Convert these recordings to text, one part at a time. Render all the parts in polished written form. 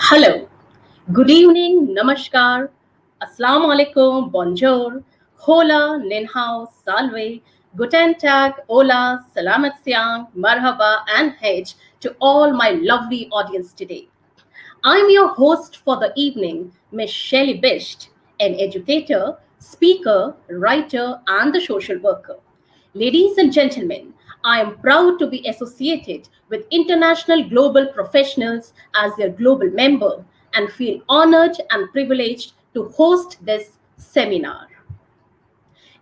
Hello, good evening, namaskar, assalamu alaikum, bonjour, hola, ninhao, salve, guten tag, hola, salamat siang, marhaba, and hej to all my lovely audience today. I'm your host for the evening, Miss Shelley Bisht, an educator, speaker, writer, and the social worker. Ladies and gentlemen, I am proud to be associated with international global professionals as their global member and feel honored and privileged to host this seminar.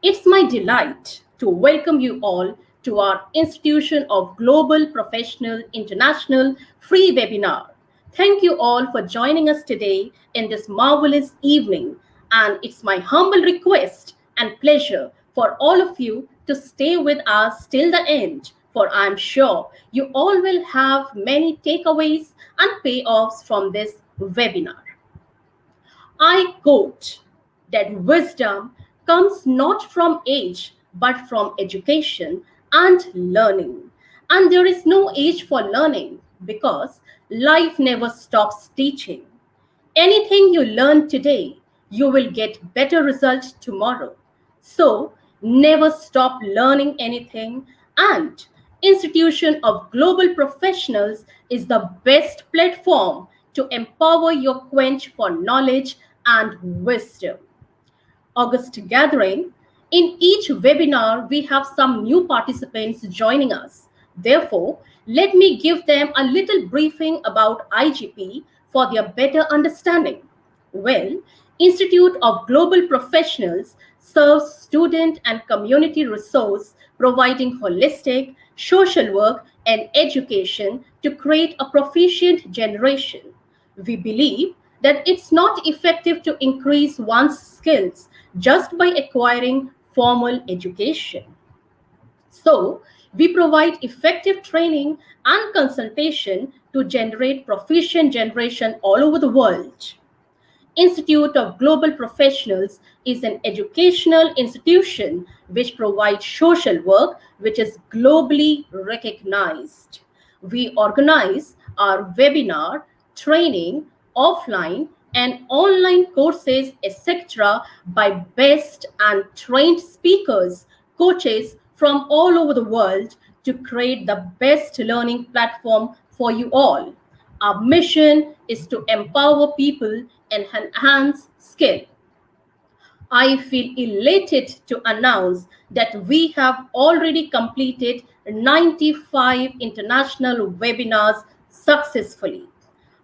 It's my delight to welcome you all to our Institution of Global Professional International free webinar. Thank you all for joining us today in this marvelous evening, and it's my humble request and pleasure for all of you to stay with us till the end, for I'm sure you all will have many takeaways and payoffs from this webinar. I quote that wisdom comes not from age but from education and learning. And there is no age for learning because life never stops teaching. Anything you learn today, you will get better results tomorrow. So never stop learning anything, and Institution of Global Professionals is the best platform to empower your quench for knowledge and wisdom. August gathering. In each webinar, we have some new participants joining us. Therefore, let me give them a little briefing about IGP for their better understanding. Well, Institute of Global Professionals serves student and community resource providing holistic social work and education to create a proficient generation. We believe that it's not effective to increase one's skills just by acquiring formal education. So, we provide effective training and consultation to generate proficient generation all over the world. Institute of Global Professionals is an educational institution which provides social work which is globally recognized. We organize our webinar, training, offline and online courses, etc., by best and trained speakers, coaches from all over the world to create the best learning platform for you all. Our mission is to empower people and enhance skill. I feel elated to announce that we have already completed 95 international webinars successfully.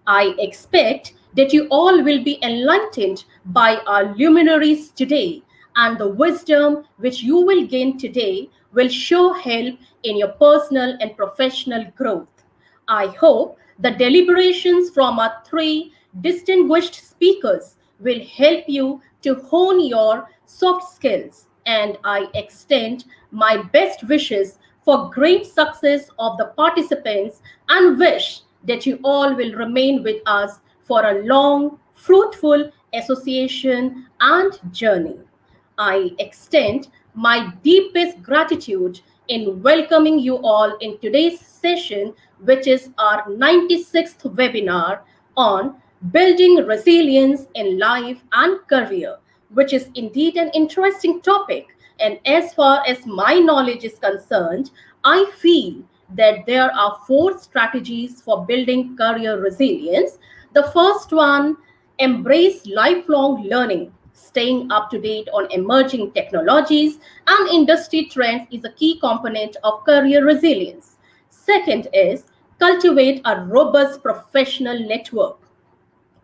I expect that you all will be enlightened by our luminaries today, and the wisdom which you will gain today will sure help in your personal and professional growth. I hope the deliberations from our three distinguished speakers will help you to hone your soft skills, and I extend my best wishes for great success of the participants and wish that you all will remain with us for a long, fruitful association and journey. I extend my deepest gratitude in welcoming you all in today's session, which is our 96th webinar on building resilience in life and career, which is indeed an interesting topic. And as far as my knowledge is concerned, I feel that there are four strategies for building career resilience. The first one, embrace lifelong learning. Staying up to date on emerging technologies and industry trends is a key component of career resilience. Second is cultivate a robust professional network.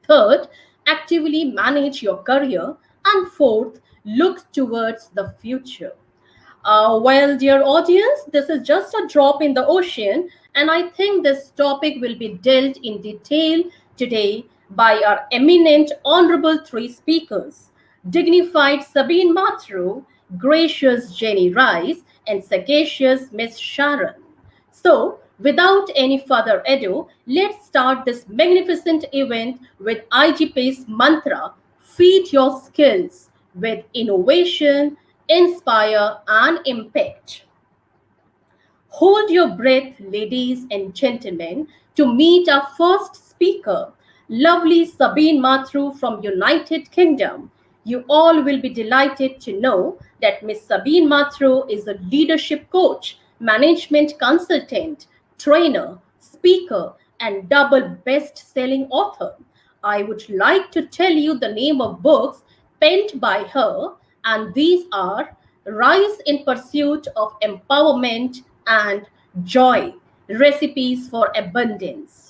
Third, actively manage your career. And fourth, look towards the future. Well, dear audience, this is just a drop in the ocean, and I think this topic will be dealt in detail today by our eminent honorable three speakers, dignified Sabine Mathru, gracious Jenny Rice, and sagacious Miss Sharon. So, without any further ado, let's start this magnificent event with IGP's mantra, feed your skills with innovation, inspire, and impact. Hold your breath, ladies and gentlemen, to meet our first speaker. Lovely Sabine Matru from United Kingdom. You all will be delighted to know that Miss Sabine Matru is a leadership coach, management consultant, trainer, speaker, and double best-selling author. I would like to tell you the name of books penned by her, and these are Rise in Pursuit of Empowerment and Joy, Recipes for Abundance.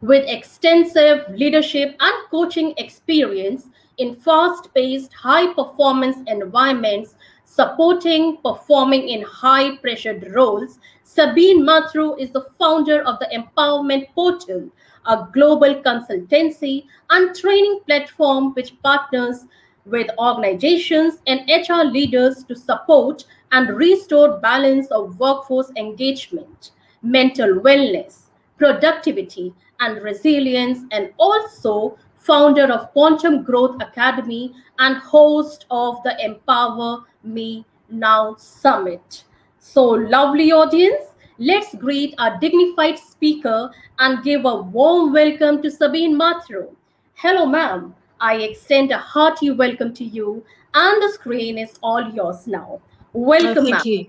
With extensive leadership and coaching experience in fast paced, high performance environments, supporting performing in high pressured roles, Sabine Mathru is the founder of the Empowerment Portal, a global consultancy and training platform which partners with organizations and HR leaders to support and restore balance of workforce engagement, mental wellness, productivity, and resilience, and also founder of Quantum Growth Academy and host of the Empower Me Now Summit. So, lovely audience, let's greet our dignified speaker and give a warm welcome to Sabine Mathru. Hello, ma'am. I extend a hearty welcome to you, and the screen is all yours now. Welcome, ma'am. Thank you.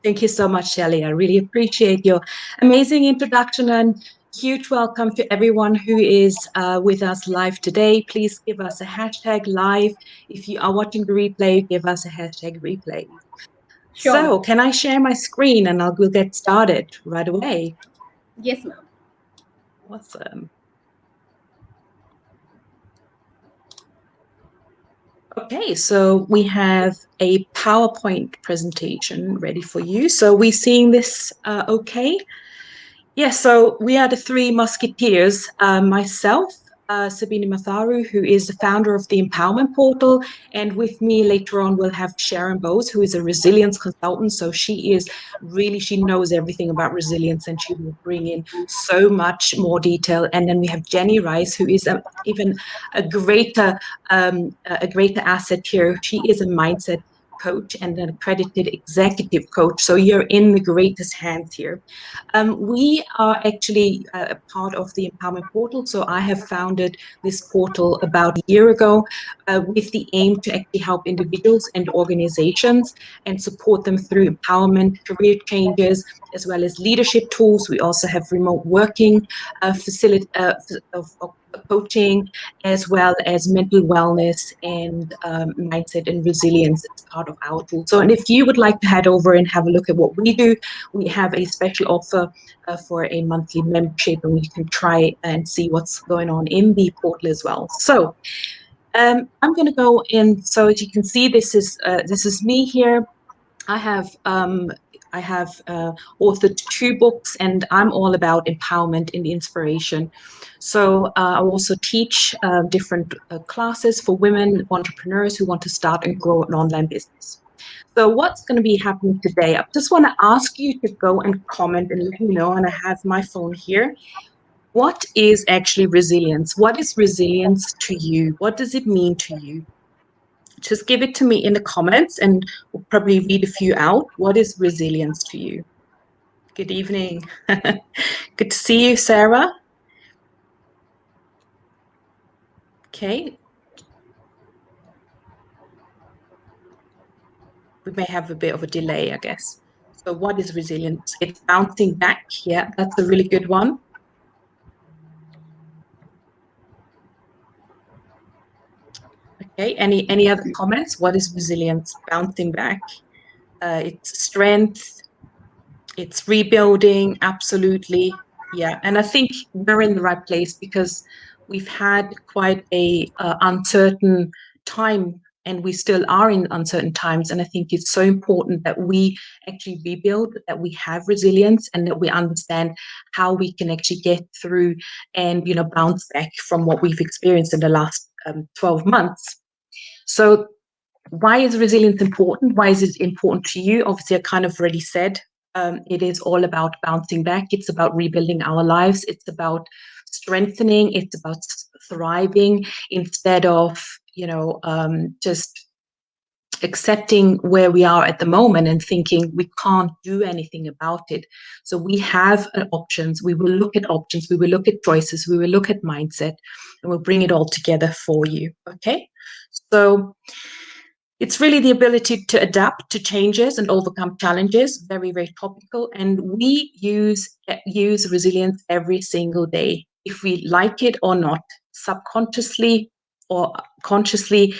Thank you so much, Shelley. I really appreciate your amazing introduction and huge welcome to everyone who is with us live today. Please give us a hashtag live. If you are watching the replay, give us a hashtag replay. Sure, So ma'am. can I share my screen and we'll get started right away? Yes, ma'am. Awesome. Okay, so we have a PowerPoint presentation ready for you. So we're seeing this okay? Yes, so we are the three musketeers. Myself, Sabine Matharu, who is the founder of the Empowerment Portal, and with me later on we'll have Sharon Bowes, who is a resilience consultant. So she knows everything about resilience, and she will bring in so much more detail. And then we have Jenny Rice, who is even a greater asset here. She is a mindset coach and an accredited executive coach. So you're in the greatest hands here. We are actually a part of the Empowerment Portal. So I have founded this portal about a year ago with the aim to actually help individuals and organizations and support them through empowerment, career changes, as well as leadership tools. We also have remote working coaching, as well as mental wellness and mindset and resilience as part of our tool. So, and if you would like to head over and have a look at what we do, we have a special offer for a monthly membership, and we can try and see what's going on in the portal as well. So I'm going to go in. So as you can see, this is me here. I have authored 2 books, and I'm all about empowerment and inspiration. So I also teach different classes for women entrepreneurs who want to start and grow an online business. So what's going to be happening today? I just want to ask you to go and comment and let me know, and I have my phone here. What is actually resilience? What is resilience to you? What does it mean to you? Just give it to me in the comments and we'll probably read a few out. What is resilience to you? Good evening. Good to see you, Sarah. Okay. We may have a bit of a delay, I guess. So what is resilience? It's bouncing back. Yeah, that's a really good one. Okay, any other comments? What is resilience? Bouncing back. It's strength. It's rebuilding. Absolutely. Yeah, and I think we're in the right place because we've had quite a uncertain time, and we still are in uncertain times. And I think it's so important that we actually rebuild, that we have resilience, and that we understand how we can actually get through and bounce back from what we've experienced in the last 12 months. So why is resilience important? Why is it important to you? Obviously, I kind of already said it is all about bouncing back. It's about rebuilding our lives. It's about strengthening. It's about thriving instead of, just accepting where we are at the moment and thinking we can't do anything about it. So we have options. We will look at options. We will look at choices. We will look at mindset, and we'll bring it all together for you. Okay. So it's really the ability to adapt to changes and overcome challenges. Very, very topical. And we use resilience every single day, if we like it or not, subconsciously or consciously.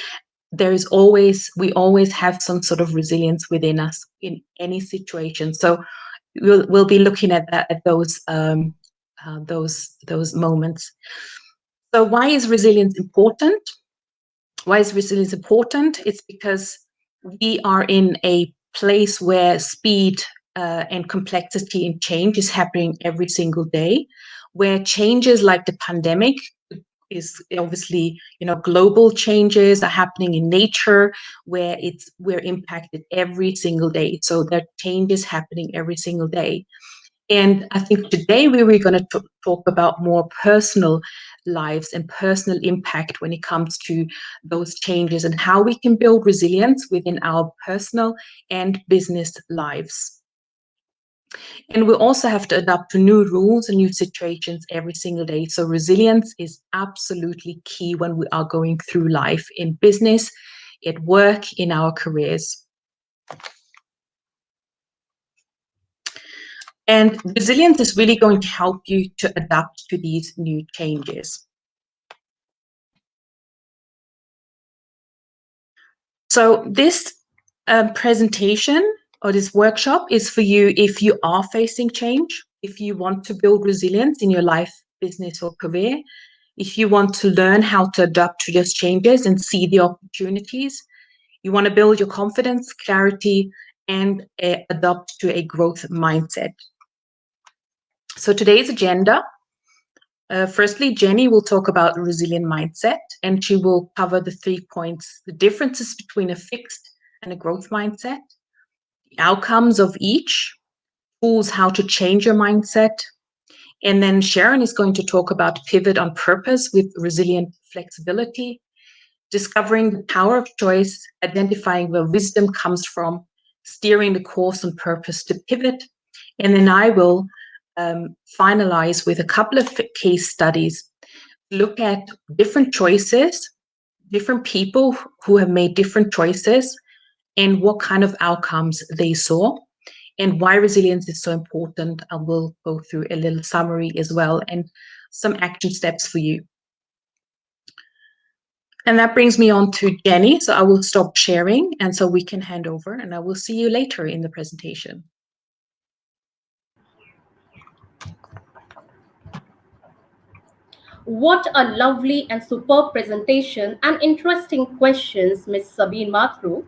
We always have some sort of resilience within us in any situation. So we'll be looking at that, at those moments. So why is resilience important? Why is resilience important? It's because we are in a place where speed and complexity and change is happening every single day, where changes like the pandemic is obviously, global changes are happening in nature, where we're impacted every single day. So there are changes happening every single day. And I think today we were going to talk about more personal lives and personal impact when it comes to those changes and how we can build resilience within our personal and business lives. And we also have to adapt to new rules and new situations every single day. So resilience is absolutely key when we are going through life, in business, at work, in our careers. And resilience is really going to help you to adapt to these new changes. So this presentation or this workshop is for you if you are facing change, if you want to build resilience in your life, business, or career, if you want to learn how to adapt to those changes and see the opportunities, you want to build your confidence, clarity, and adopt to a growth mindset. So today's agenda, firstly, Jenny will talk about a resilient mindset, and she will cover the 3 points: the differences between a fixed and a growth mindset, the outcomes of each, tools how to change your mindset. And then Sharon is going to talk about pivot on purpose with resilient flexibility, discovering the power of choice, identifying where wisdom comes from, steering the course on purpose to pivot. And then I will finalize with a couple of case studies, look at different choices, different people who have made different choices, and what kind of outcomes they saw, and why resilience is so important. I will go through a little summary as well and some action steps for you. And that brings me on to Jenny. So I will stop sharing, and so we can hand over, and I will see you later in the presentation. What a lovely and superb presentation and interesting questions, Ms. Sabine Mathru.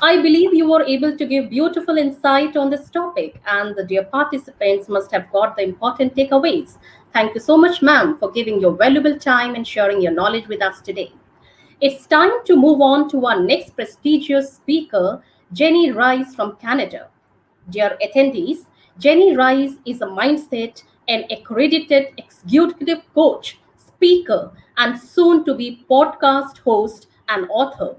I believe you were able to give beautiful insight on this topic, and the dear participants must have got the important takeaways. Thank you so much, ma'am, for giving your valuable time and sharing your knowledge with us today. It's time to move on to our next prestigious speaker, Jenny Rice from Canada. Dear attendees, Jenny Rice is a mindset and accredited executive coach, speaker, and soon to be podcast host and author.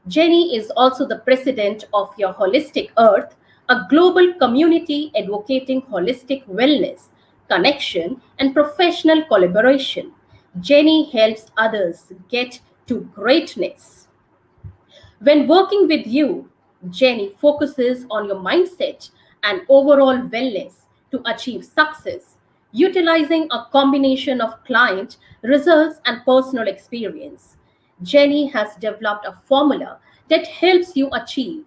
Jenny is also the president of Your Holistic Earth, a global community advocating holistic wellness, connection, and professional collaboration. Jenny helps others get to greatness. When working with you, Jenny focuses on your mindset and overall wellness to achieve success, utilizing a combination of client results and personal experience. Jenny has developed a formula that helps you achieve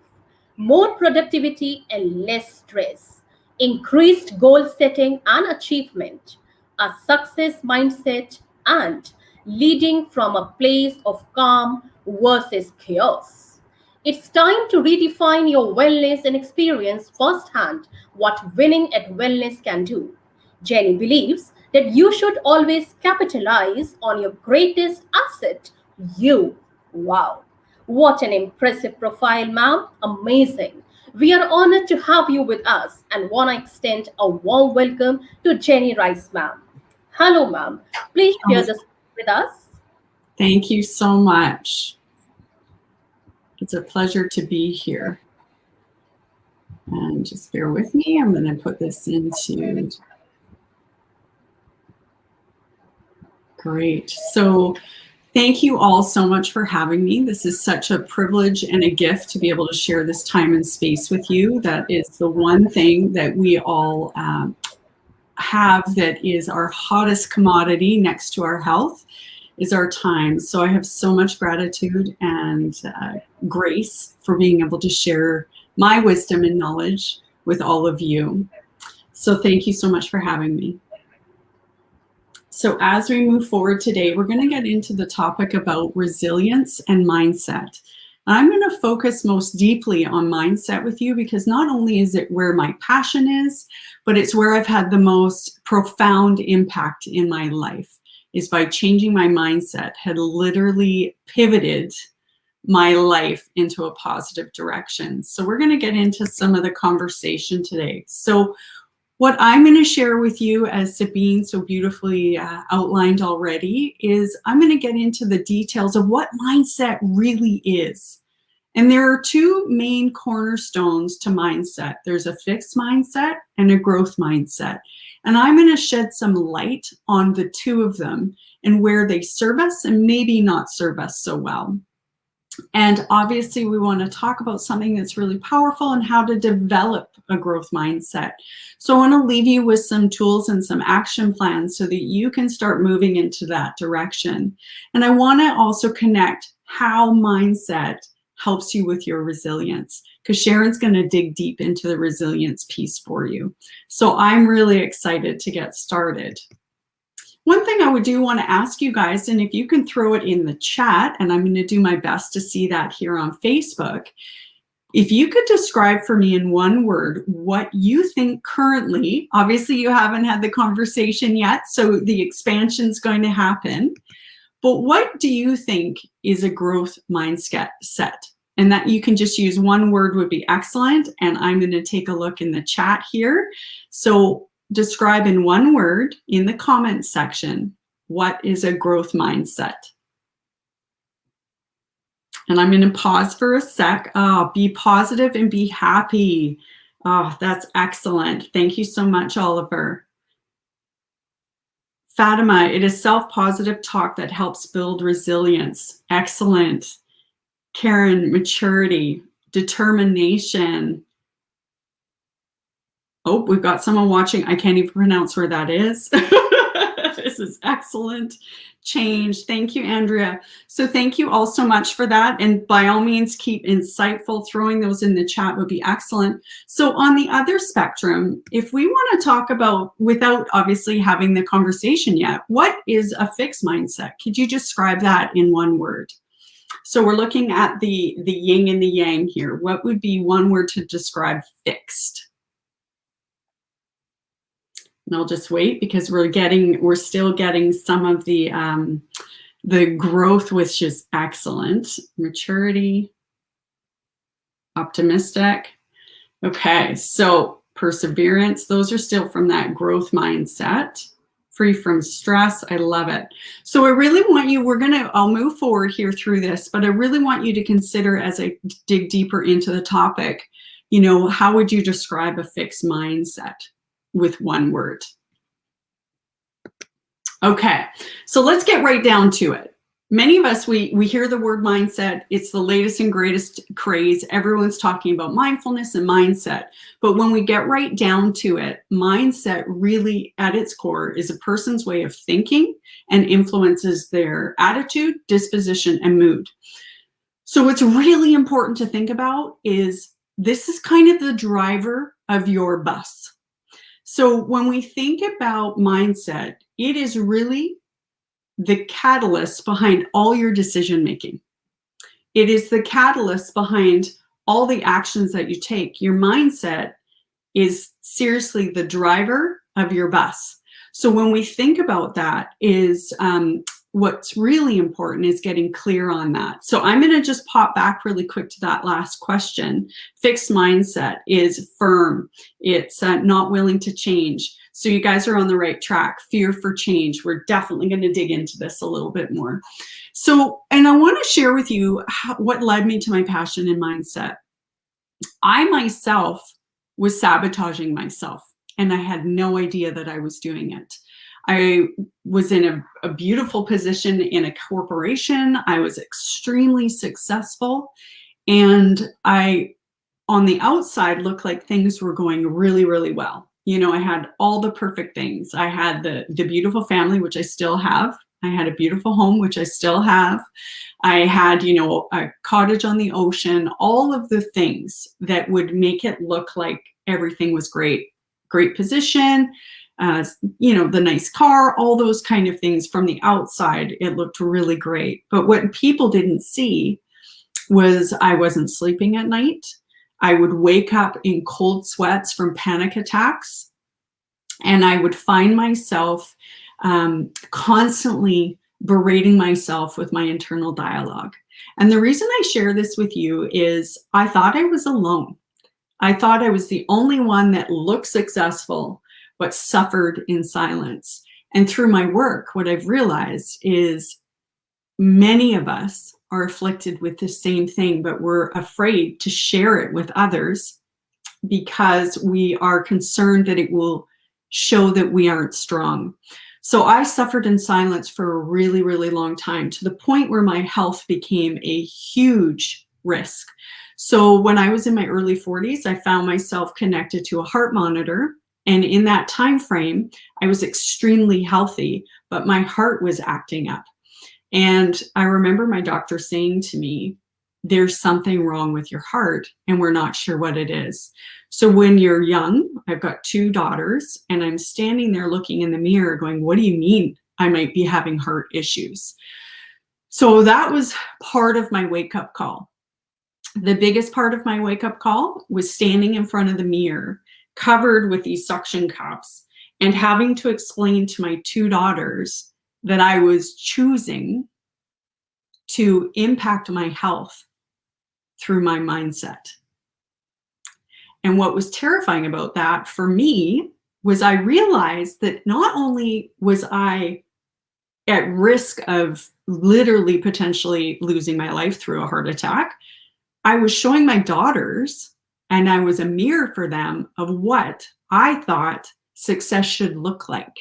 more productivity and less stress, increased goal setting and achievement, a success mindset, and leading from a place of calm versus chaos. It's time to redefine your wellness and experience firsthand what winning at wellness can do. Jenny believes that you should always capitalize on your greatest asset, you. Wow. What an impressive profile, ma'am. Amazing. We are honored to have you with us and want to extend a warm welcome to Jenny Rice, ma'am. Hello, ma'am. Please share Oh, this with us. thank you so much. It's a pleasure to be here. And just bear with me. I'm going to put this into. Great. So thank you all so much for having me. This is such a privilege and a gift to be able to share this time and space with you. That is the one thing that we all have that is our hottest commodity next to our health, is our time. So I have so much gratitude and grace for being able to share my wisdom and knowledge with all of you. So thank you so much for having me. So as we move forward today, we're going to get into the topic about resilience and mindset. I'm going to focus most deeply on mindset with you because not only is it where my passion is, but it's where I've had the most profound impact in my life, is by changing my mindset, had literally pivoted my life into a positive direction. So we're going to get into some of the conversation today. So what I'm going to share with you, as Sabine so beautifully outlined already, is I'm going to get into the details of what mindset really is. And there are two main cornerstones to mindset. There's a fixed mindset and a growth mindset. And I'm going to shed some light on the two of them and where they serve us and maybe not serve us so well. And obviously, we want to talk about something that's really powerful and how to develop a growth mindset. So I want to leave you with some tools and some action plans so that you can start moving into that direction. And I want to also connect how mindset helps you with your resilience, because Sharon's going to dig deep into the resilience piece for you. So I'm really excited to get started. One thing I would want to ask you guys, and if you can throw it in the chat, and I'm going to do my best to see that here on Facebook, if you could describe for me in one word what you think currently, obviously you haven't had the conversation yet, so the expansion's going to happen, but what do you think is a growth mindset? And that you can just use one word would be excellent, and I'm going to take a look in the chat here. So describe in one word in the comments section, what is a growth mindset? And I'm going to pause for a sec. Be positive and be happy. Oh, that's excellent. Thank you so much, Oliver. Fatima, it is self-positive talk that helps build resilience. Excellent. Karen, maturity, determination. Oh, we've got someone watching. I can't even pronounce where that is. This is excellent. Change. Thank you, Andrea. So thank you all so much for that. And by all means, keep insightful. Throwing those in the chat would be excellent. So on the other spectrum, if we want to talk about, without obviously having the conversation yet, what is a fixed mindset? Could you describe that in one word? So we're looking at the yin and the yang here. What would be one word to describe fixed? And I'll just wait because we're still getting some of the growth, which is excellent. Maturity, optimistic. Okay, so perseverance, those are still from that growth mindset. Free from stress, I love it. So I really want you, I'll move forward here through this, but I really want you to consider as I dig deeper into the topic, how would you describe a fixed mindset with one word? Okay, so let's get right down to it. Many of us, we hear the word mindset. It's the latest and greatest craze. Everyone's talking about mindfulness and mindset. But when we get right down to it, mindset really at its core is a person's way of thinking and influences their attitude, disposition, and mood. So what's really important to think about is this is kind of the driver of your bus. So when we think about mindset, it is really the catalyst behind all your decision making. It is the catalyst behind all the actions that you take. Your mindset is seriously the driver of your bus. So when we think about that, is what's really important is getting clear on that. So I'm going to just pop back really quick to that last question. Fixed mindset is firm. It's not willing to change. So you guys are on the right track. Fear for change. We're definitely going to dig into this a little bit more. So, and I want to share with you what led me to my passion and mindset. I myself was sabotaging myself, and I had no idea that I was doing it. I was in a beautiful position in a corporation. I was extremely successful, and I, on the outside, looked like things were going really, really well. You know, I had all the perfect things. I had the beautiful family, which I still have. I had a beautiful home, which I still have. I had, you know, a cottage on the ocean, all of the things that would make it look like everything was great. Great position, you know, the nice car, all those kind of things. From the outside, it looked really great. But what people didn't see was I wasn't sleeping at night. I would wake up in cold sweats from panic attacks, and I would find myself constantly berating myself with my internal dialogue. And the reason I share this with you is I thought I was alone. I thought I was the only one that looked successful, but suffered in silence. And through my work, what I've realized is many of us are afflicted with the same thing, but we're afraid to share it with others because we are concerned that it will show that we aren't strong. So I suffered in silence for a really, really long time, to the point where my health became a huge risk. So when I was in my early 40s, I found myself connected to a heart monitor. And in that time frame, I was extremely healthy, but my heart was acting up. And I remember my doctor saying to me, there's something wrong with your heart, and we're not sure what it is. So when you're young, I've got 2 daughters, and I'm standing there looking in the mirror going, what do you mean I might be having heart issues? So that was part of my wake-up call. The biggest part of my wake-up call was standing in front of the mirror, covered with these suction cups, and having to explain to my 2 daughters that I was choosing to impact my health through my mindset. And what was terrifying about that for me was I realized that not only was I at risk of literally potentially losing my life through a heart attack, I was showing my daughters, and I was a mirror for them of what I thought success should look like,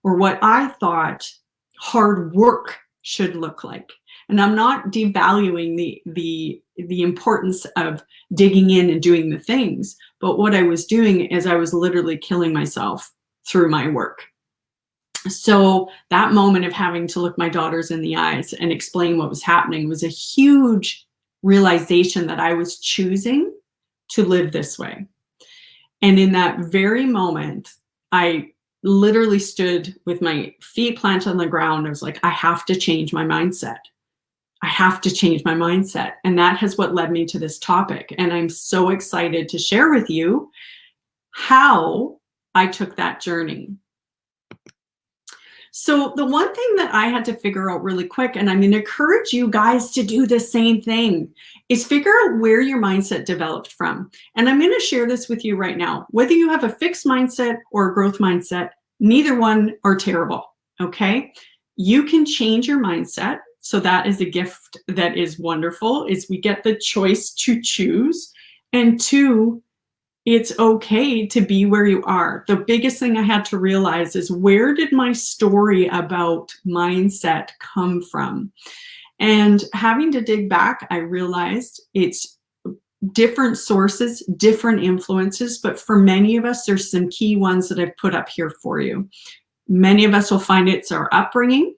or what I thought hard work should look like. And I'm not devaluing the importance of digging in and doing the things, but what I was doing is I was literally killing myself through my work. So that moment of having to look my daughters in the eyes and explain what was happening was a huge realization that I was choosing to live this way. And in that very moment, I literally stood with my feet planted on the ground. I was like, I have to change my mindset. I have to change my mindset. And that is what led me to this topic. And I'm so excited to share with you how I took that journey. So the one thing that I had to figure out really quick, and I'm going to encourage you guys to do the same thing, is figure out where your mindset developed from. And I'm going to share this with you right now. Whether you have a fixed mindset or a growth mindset, neither one are terrible, okay? You can change your mindset. So that is a gift that is wonderful, is we get the choice to choose. And 2, it's okay to be where you are. The biggest thing I had to realize is, where did my story about mindset come from? And having to dig back, I realized it's different sources, different influences, but for many of us, there's some key ones that I've put up here for you. Many of us will find it's our upbringing,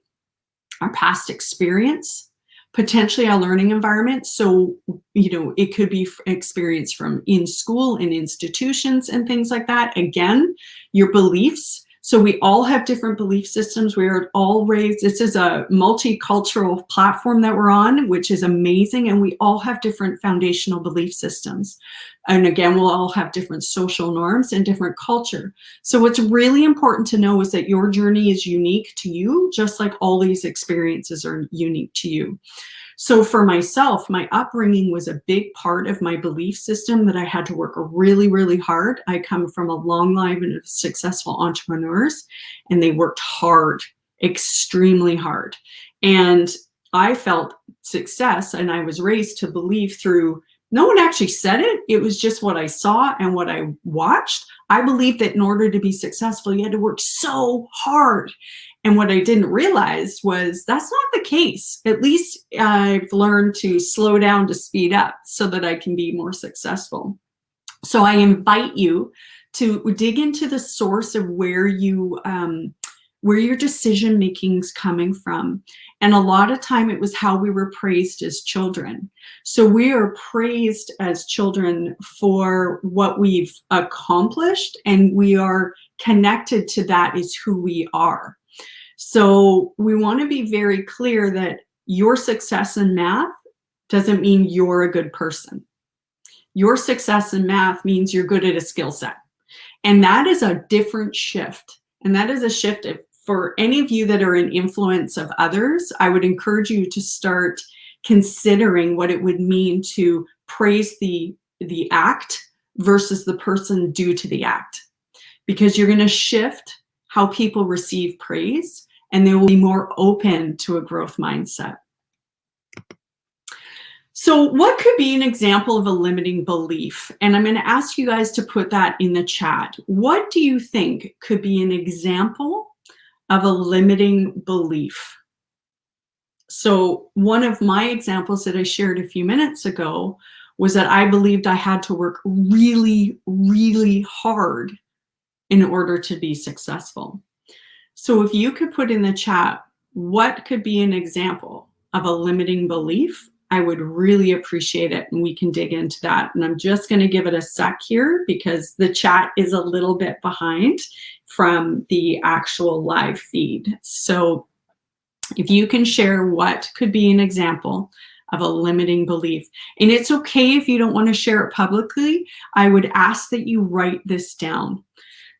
our past experience, potentially our learning environment. So, you know, it could be experience from in school, in institutions and things like that. Again, your beliefs. So we all have different belief systems. We are all raised, this is a multicultural platform that we're on, which is amazing. And we all have different foundational belief systems. And again, we'll all have different social norms and different culture. So what's really important to know is that your journey is unique to you, just like all these experiences are unique to you. So for myself, my upbringing was a big part of my belief system that I had to work really, really hard. I come from a long line of successful entrepreneurs, and they worked hard, extremely hard. And I felt success, and I was raised to believe through, no one actually said it. It was just what I saw and what I watched. I believed that in order to be successful, you had to work so hard. And what I didn't realize was that's not the case. At least I've learned to slow down to speed up so that I can be more successful. So I invite you to dig into the source of where your decision making is coming from. And a lot of time it was how we were praised as children. So we are praised as children for what we've accomplished, and we are connected to that is who we are. So we want to be very clear that your success in math doesn't mean you're a good person. Your success in math means you're good at a skill set. And that is a different shift. And that is a shift for any of you that are in influence of others. I would encourage you to start considering what it would mean to praise the act versus the person due to the act. Because you're going to shift how people receive praise, and they will be more open to a growth mindset. So what could be an example of a limiting belief? And I'm going to ask you guys to put that in the chat. What do you think could be an example of a limiting belief? So one of my examples that I shared a few minutes ago was that I believed I had to work really, really hard in order to be successful. So if you could put in the chat, what could be an example of a limiting belief, I would really appreciate it, and we can dig into that. And I'm just going to give it a sec here because the chat is a little bit behind from the actual live feed. So if you can share what could be an example of a limiting belief, and it's okay if you don't want to share it publicly, I would ask that you write this down.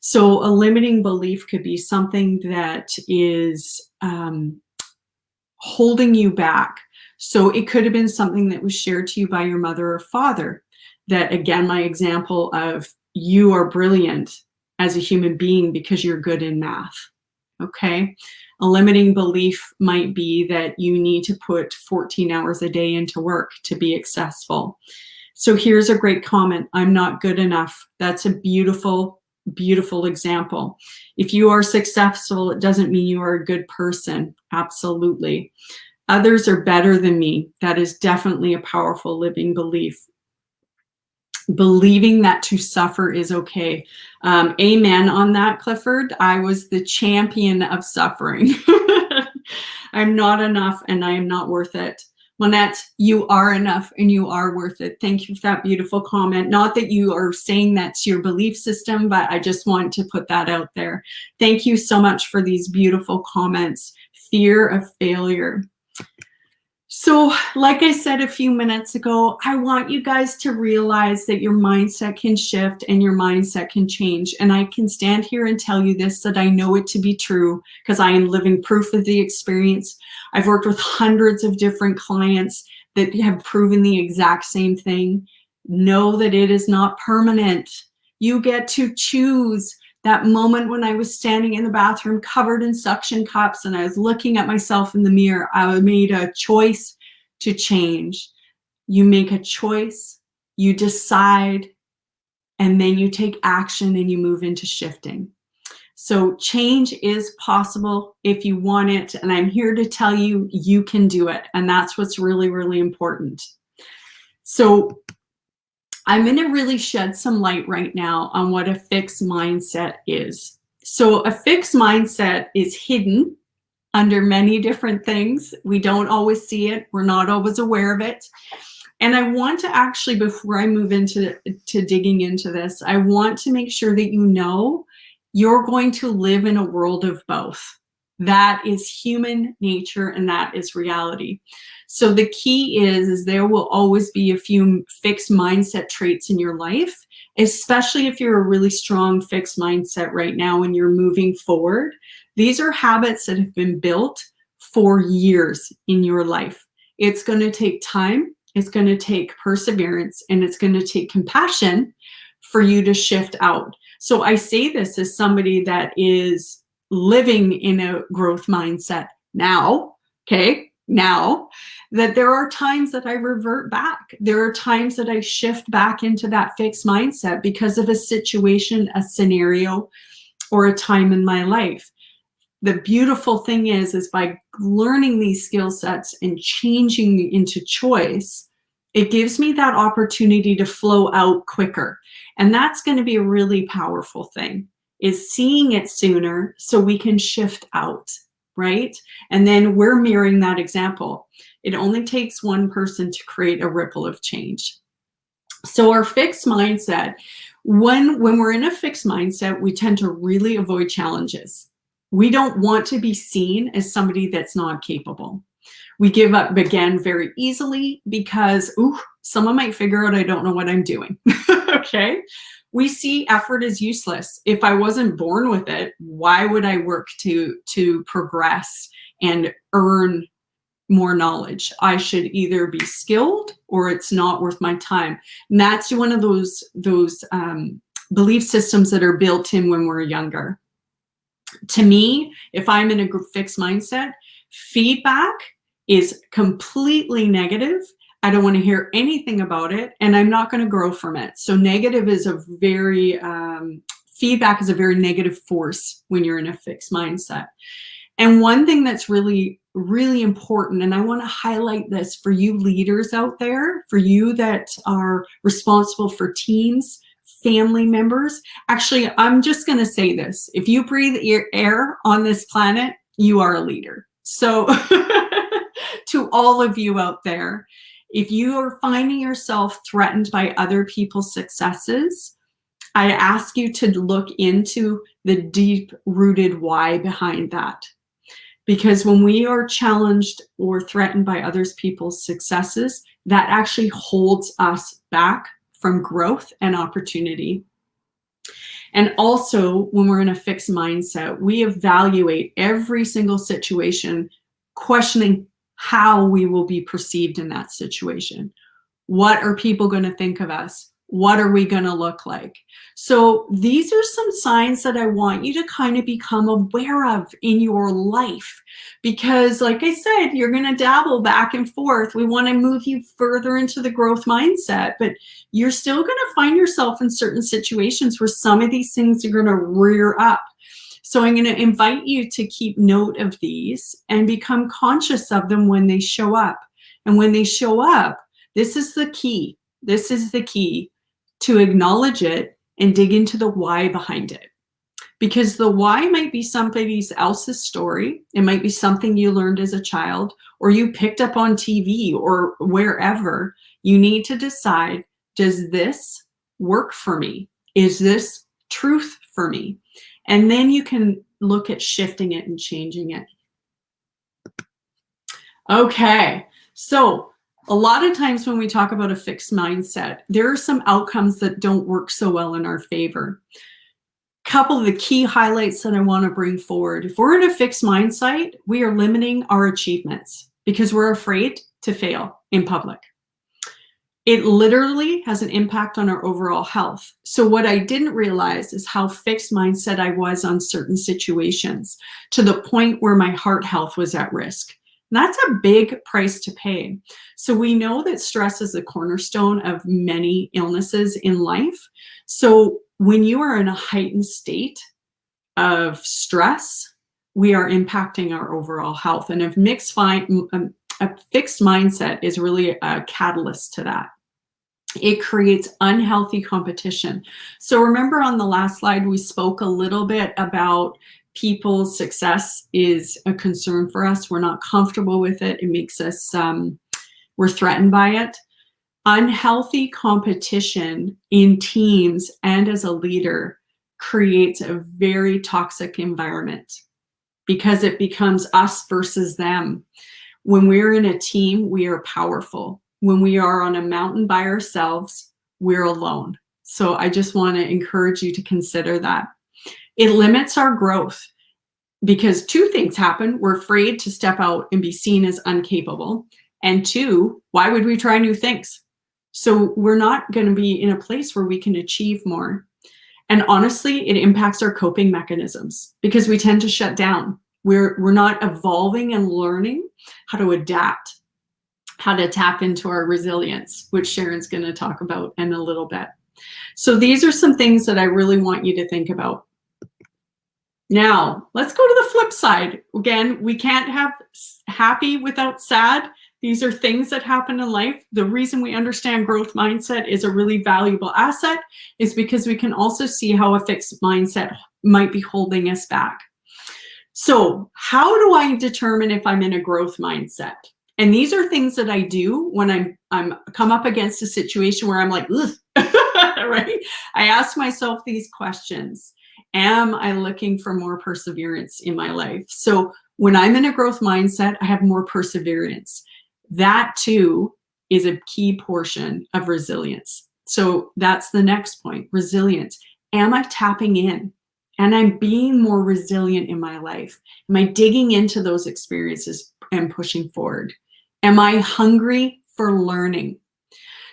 So a limiting belief could be something that is holding you back. So it could have been something that was shared to you by your mother or father. That, again, my example of you are brilliant as a human being because you're good in math. Okay. A limiting belief might be that you need to put 14 hours a day into work to be successful. So here's a great comment. I'm not good enough. That's a beautiful, beautiful example. If you are successful, it doesn't mean you are a good person. Absolutely. Others are better than me. That is definitely a powerful living belief. Believing that to suffer is okay. Amen on that, Clifford. I was the champion of suffering. I'm not enough and I am not worth it. Monette, you are enough and you are worth it. Thank you for that beautiful comment. Not that you are saying that's your belief system, but I just want to put that out there. Thank you so much for these beautiful comments. Fear of failure. So like I said a few minutes ago, I want you guys to realize that your mindset can shift and your mindset can change. And I can stand here and tell you this, that I know it to be true because I am living proof of the experience. I've worked with hundreds of different clients that have proven the exact same thing. Know that it is not permanent. You get to choose. That moment when I was standing in the bathroom covered in suction cups and I was looking at myself in the mirror, I made a choice to change. You make a choice, you decide, and then you take action and you move into shifting. So change is possible if you want it. And I'm here to tell you, you can do it. And that's what's really, really important. So I'm going to really shed some light right now on what a fixed mindset is. So a fixed mindset is hidden under many different things. We don't always see it. We're not always aware of it. And I want to actually, before I move into digging into this, I want to make sure that you know you're going to live in a world of both. That is human nature, and that is reality. So the key is there will always be a few fixed mindset traits in your life, especially if you're a really strong fixed mindset right now and you're moving forward. These are habits that have been built for years in your life. It's going to take time, it's going to take perseverance, and it's going to take compassion for you to shift out. So I say this as somebody that is living in a growth mindset now, okay? Now, that there are times that I revert back. There are times that I shift back into that fixed mindset because of a situation, a scenario, or a time in my life. The beautiful thing is by learning these skill sets and changing into choice, it gives me that opportunity to flow out quicker. And that's going to be a really powerful thing, is seeing it sooner so we can shift out, right? And then we're mirroring that example. It only takes one person to create a ripple of change. So our fixed mindset, when we're in a fixed mindset, we tend to really avoid challenges. We don't want to be seen as somebody that's not capable. We give up again very easily because, someone might figure out I don't know what I'm doing, okay? We see effort as useless. If I wasn't born with it, why would I work to progress and earn more knowledge? I should either be skilled or it's not worth my time. And that's one of those belief systems that are built in when we're younger. To me, if I'm in a fixed mindset, feedback is completely negative. I don't want to hear anything about it, and I'm not going to grow from it. So negative is a very, feedback is a very negative force when you're in a fixed mindset. And one thing that's really, really important, and I want to highlight this for you leaders out there, for you that are responsible for teams, family members. Actually, I'm just going to say this. If you breathe air on this planet, you are a leader. So to all of you out there, if you are finding yourself threatened by other people's successes, I ask you to look into the deep-rooted why behind that. Because when we are challenged or threatened by other people's successes, that actually holds us back from growth and opportunity. And also, when we're in a fixed mindset, we evaluate every single situation, questioning how we will be perceived in that situation. What are people going to think of us? What are we going to look like? So these are some signs that I want you to kind of become aware of in your life. Because like I said, you're going to dabble back and forth. We want to move you further into the growth mindset, but you're still going to find yourself in certain situations where some of these things are going to rear up. So I'm going to invite you to keep note of these and become conscious of them when they show up. And when they show up, this is the key. This is the key to acknowledge it and dig into the why behind it. Because the why might be somebody else's story. It might be something you learned as a child or you picked up on TV or wherever. You need to decide, does this work for me? Is this truth for me? And then you can look at shifting it and changing it. Okay, so a lot of times when we talk about a fixed mindset, there are some outcomes that don't work so well in our favor. A couple of the key highlights that I want to bring forward. If we're in a fixed mindset, we are limiting our achievements because we're afraid to fail in public. It literally has an impact on our overall health. So what I didn't realize is how fixed mindset I was on certain situations to the point where my heart health was at risk. And that's a big price to pay. So we know that stress is the cornerstone of many illnesses in life. So when you are in a heightened state of stress, we are impacting our overall health. And a fixed mindset is really a catalyst to that. It creates unhealthy competition. So remember on the last slide, we spoke a little bit about people's success is a concern for us. We're not comfortable with it. It makes us, we're threatened by it. Unhealthy competition in teams and as a leader creates a very toxic environment because it becomes us versus them. When we're in a team, we are powerful. When we are on a mountain by ourselves, we're alone. So I just want to encourage you to consider that. It limits our growth because two things happen. We're afraid to step out and be seen as incapable. And two, why would we try new things? So we're not going to be in a place where we can achieve more. And honestly, it impacts our coping mechanisms because we tend to shut down. We're not evolving and learning how to adapt, how to tap into our resilience, which Sharon's going to talk about in a little bit. So these are some things that I really want you to think about. Now, let's go to the flip side. Again, we can't have happy without sad. These are things that happen in life. The reason we understand growth mindset is a really valuable asset is because we can also see how a fixed mindset might be holding us back. So how do I determine if I'm in a growth mindset? And these are things that I do when I'm come up against a situation where I'm like, ugh, right? I ask myself these questions. Am I looking for more perseverance in my life? So when I'm in a growth mindset, I have more perseverance. That too is a key portion of resilience. So that's the next point, resilience. Am I tapping in? And I'm being more resilient in my life? Am I digging into those experiences and pushing forward? Am I hungry for learning?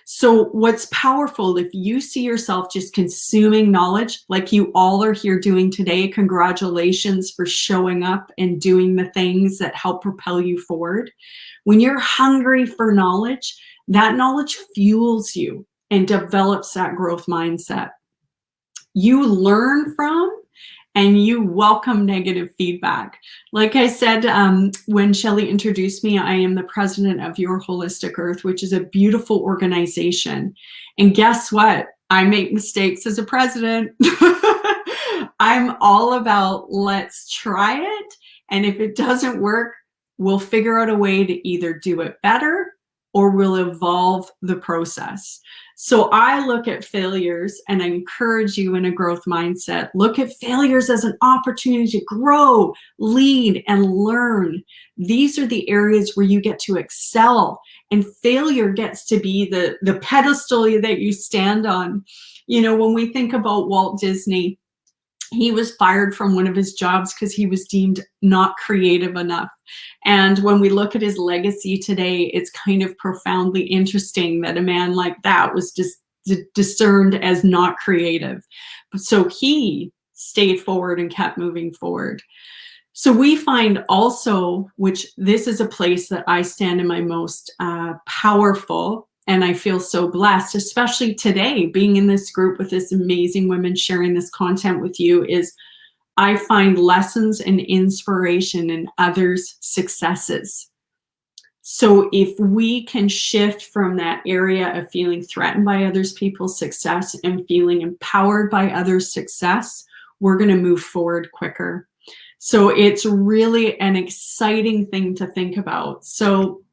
So what's powerful, if you see yourself just consuming knowledge like you all are here doing today, congratulations for showing up and doing the things that help propel you forward. When you're hungry for knowledge, that knowledge fuels you and develops that growth mindset. You learn from and you welcome negative feedback. Like I said, when Shelley introduced me, I am the president of Your Holistic Earth, which is a beautiful organization. And guess what? I make mistakes as a president. I'm all about let's try it. And if it doesn't work, we'll figure out a way to either do it better or we'll evolve the process. So I look at failures and I encourage you in a growth mindset, look at failures as an opportunity to grow, lead, and learn. These are the areas where you get to excel, and failure gets to be the pedestal that you stand on. You know, when we think about Walt Disney, he was fired from one of his jobs because he was deemed not creative enough. And when we look at his legacy today, it's kind of profoundly interesting that a man like that was just discerned as not creative. So he stayed forward and kept moving forward. So we find also, which this is a place that I stand in my most powerful, and I feel so blessed, especially today, being in this group with this amazing women sharing this content with you, is I find lessons and inspiration in others' successes. So if we can shift from that area of feeling threatened by others people's success and feeling empowered by others' success, we're going to move forward quicker. So it's really an exciting thing to think about. So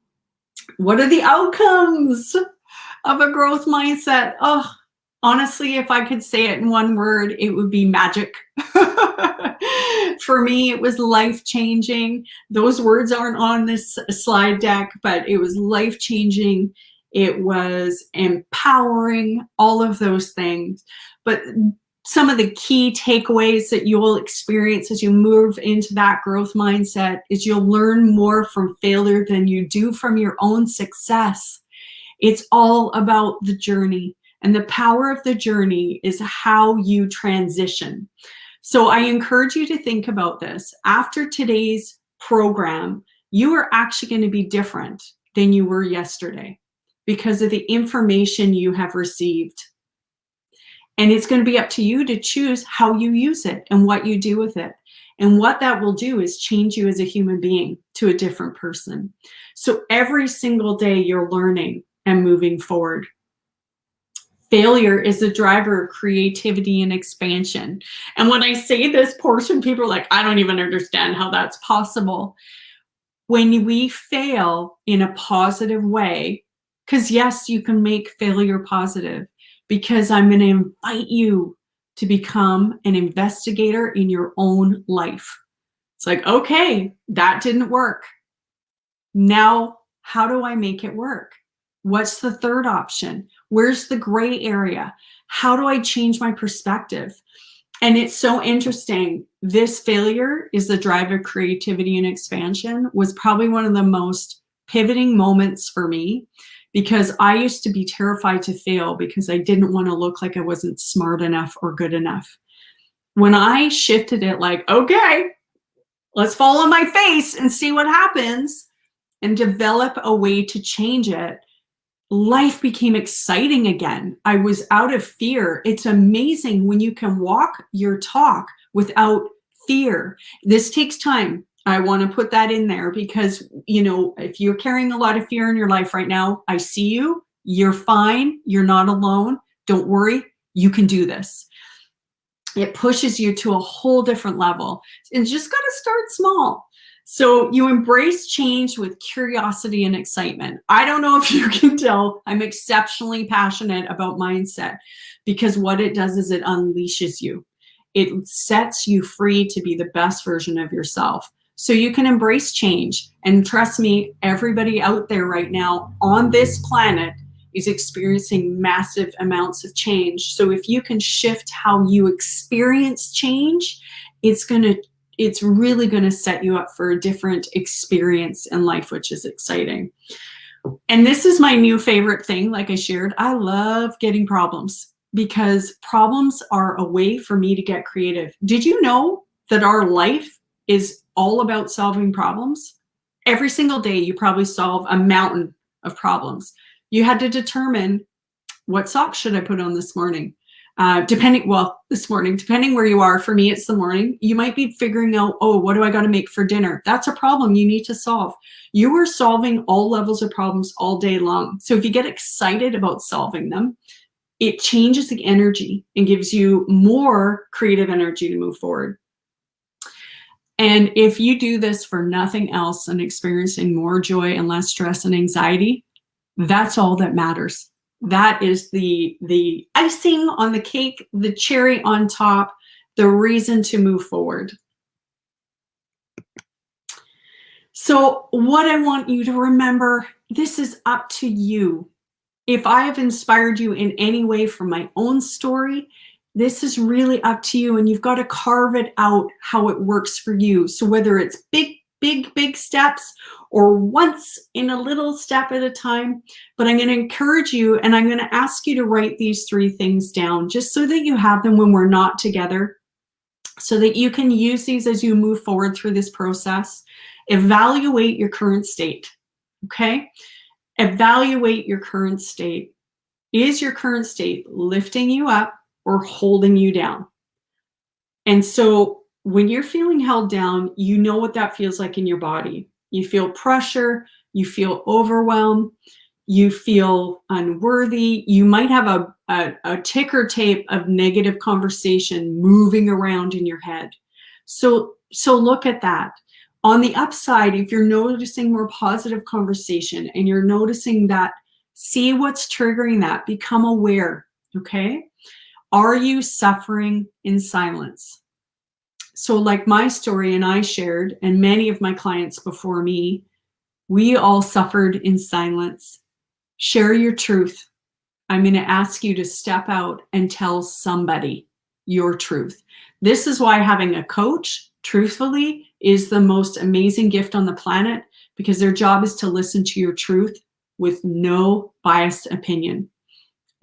what are the outcomes of a growth mindset? Oh, honestly, if I could say it in one word, it would be magic. For me, it was life-changing. Those words aren't on this slide deck, but it was life-changing. It was empowering, all of those things. But some of the key takeaways that you'll experience as you move into that growth mindset is you'll learn more from failure than you do from your own success. It's all about the journey, and the power of the journey is how you transition. So I encourage you to think about this. After today's program, you are actually going to be different than you were yesterday because of the information you have received. And it's going to be up to you to choose how you use it and what you do with it. And what that will do is change you as a human being to a different person. So every single day you're learning and moving forward. Failure is the driver of creativity and expansion. And when I say this portion, people are like, I don't even understand how that's possible. When we fail in a positive way, because yes, you can make failure positive, because I'm going to invite you to become an investigator in your own life. It's like, okay, that didn't work. Now, how do I make it work? What's the third option? Where's the gray area? How do I change my perspective? And it's so interesting. This failure is the drive of creativity and expansion was probably one of the most pivoting moments for me, because I used to be terrified to fail because I didn't want to look like I wasn't smart enough or good enough. When I shifted it like, okay, let's fall on my face and see what happens and develop a way to change it, life became exciting again. I was out of fear. It's amazing when you can walk your talk without fear. This takes time. I want to put that in there because, you know, if you're carrying a lot of fear in your life right now, I see you. You're fine. You're not alone. Don't worry. You can do this. It pushes you to a whole different level. And just got to start small. So you embrace change with curiosity and excitement. I don't know if you can tell, I'm exceptionally passionate about mindset, because what it does is it unleashes you. It sets you free to be the best version of yourself. So you can embrace change. And trust me, everybody out there right now on this planet is experiencing massive amounts of change. So if you can shift how you experience change, it's really going to set you up for a different experience in life, which is exciting. And this is my new favorite thing. Like I shared, I love getting problems because problems are a way for me to get creative. Did you know that our life is all about solving problems? Every single day, you probably solve a mountain of problems. You had to determine, what socks should I put on this morning? Depending where you are. For me, it's the morning. You might be figuring out, oh, what do I got to make for dinner? That's a problem you need to solve. You are solving all levels of problems all day long. So if you get excited about solving them, it changes the energy and gives you more creative energy to move forward. And if you do this for nothing else and experiencing more joy and less stress and anxiety, that's all that matters. That is the icing on the cake, the cherry on top, the reason to move forward. So what I want you to remember, this is up to you. If I have inspired you in any way from my own story, this is really up to you, and you've got to carve it out how it works for you. So whether it's big steps or once in a little step at a time, but I'm going to encourage you and I'm going to ask you to write these 3 things down just so that you have them when we're not together, so that you can use these as you move forward through this process. Evaluate your current state, okay? Evaluate your current state. Is your current state lifting you up or holding you down? And so when you're feeling held down, you know what that feels like in your body. You feel pressure, you feel overwhelmed, you feel unworthy. You might have a ticker tape of negative conversation moving around in your head. So look at that. On the upside, if you're noticing more positive conversation and you're noticing that, see what's triggering that, become aware, okay? Are you suffering in silence? So like my story and I shared, and many of my clients before me, we all suffered in silence. Share your truth. I'm going to ask you to step out and tell somebody your truth. This is why having a coach, truthfully, is the most amazing gift on the planet, because their job is to listen to your truth with no biased opinion.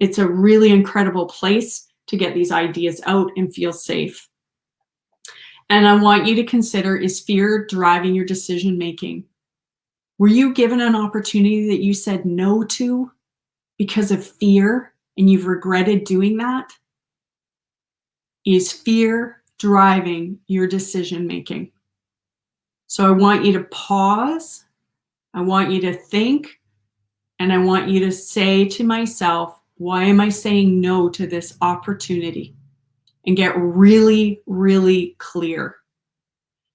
It's a really incredible place to get these ideas out and feel safe. And I want you to consider, is fear driving your decision making? Were you given an opportunity that you said no to because of fear and you've regretted doing that? Is fear driving your decision making? So I want you to pause. I want you to think, and I want you to say to myself, why am I saying no to this opportunity? And get really, really clear.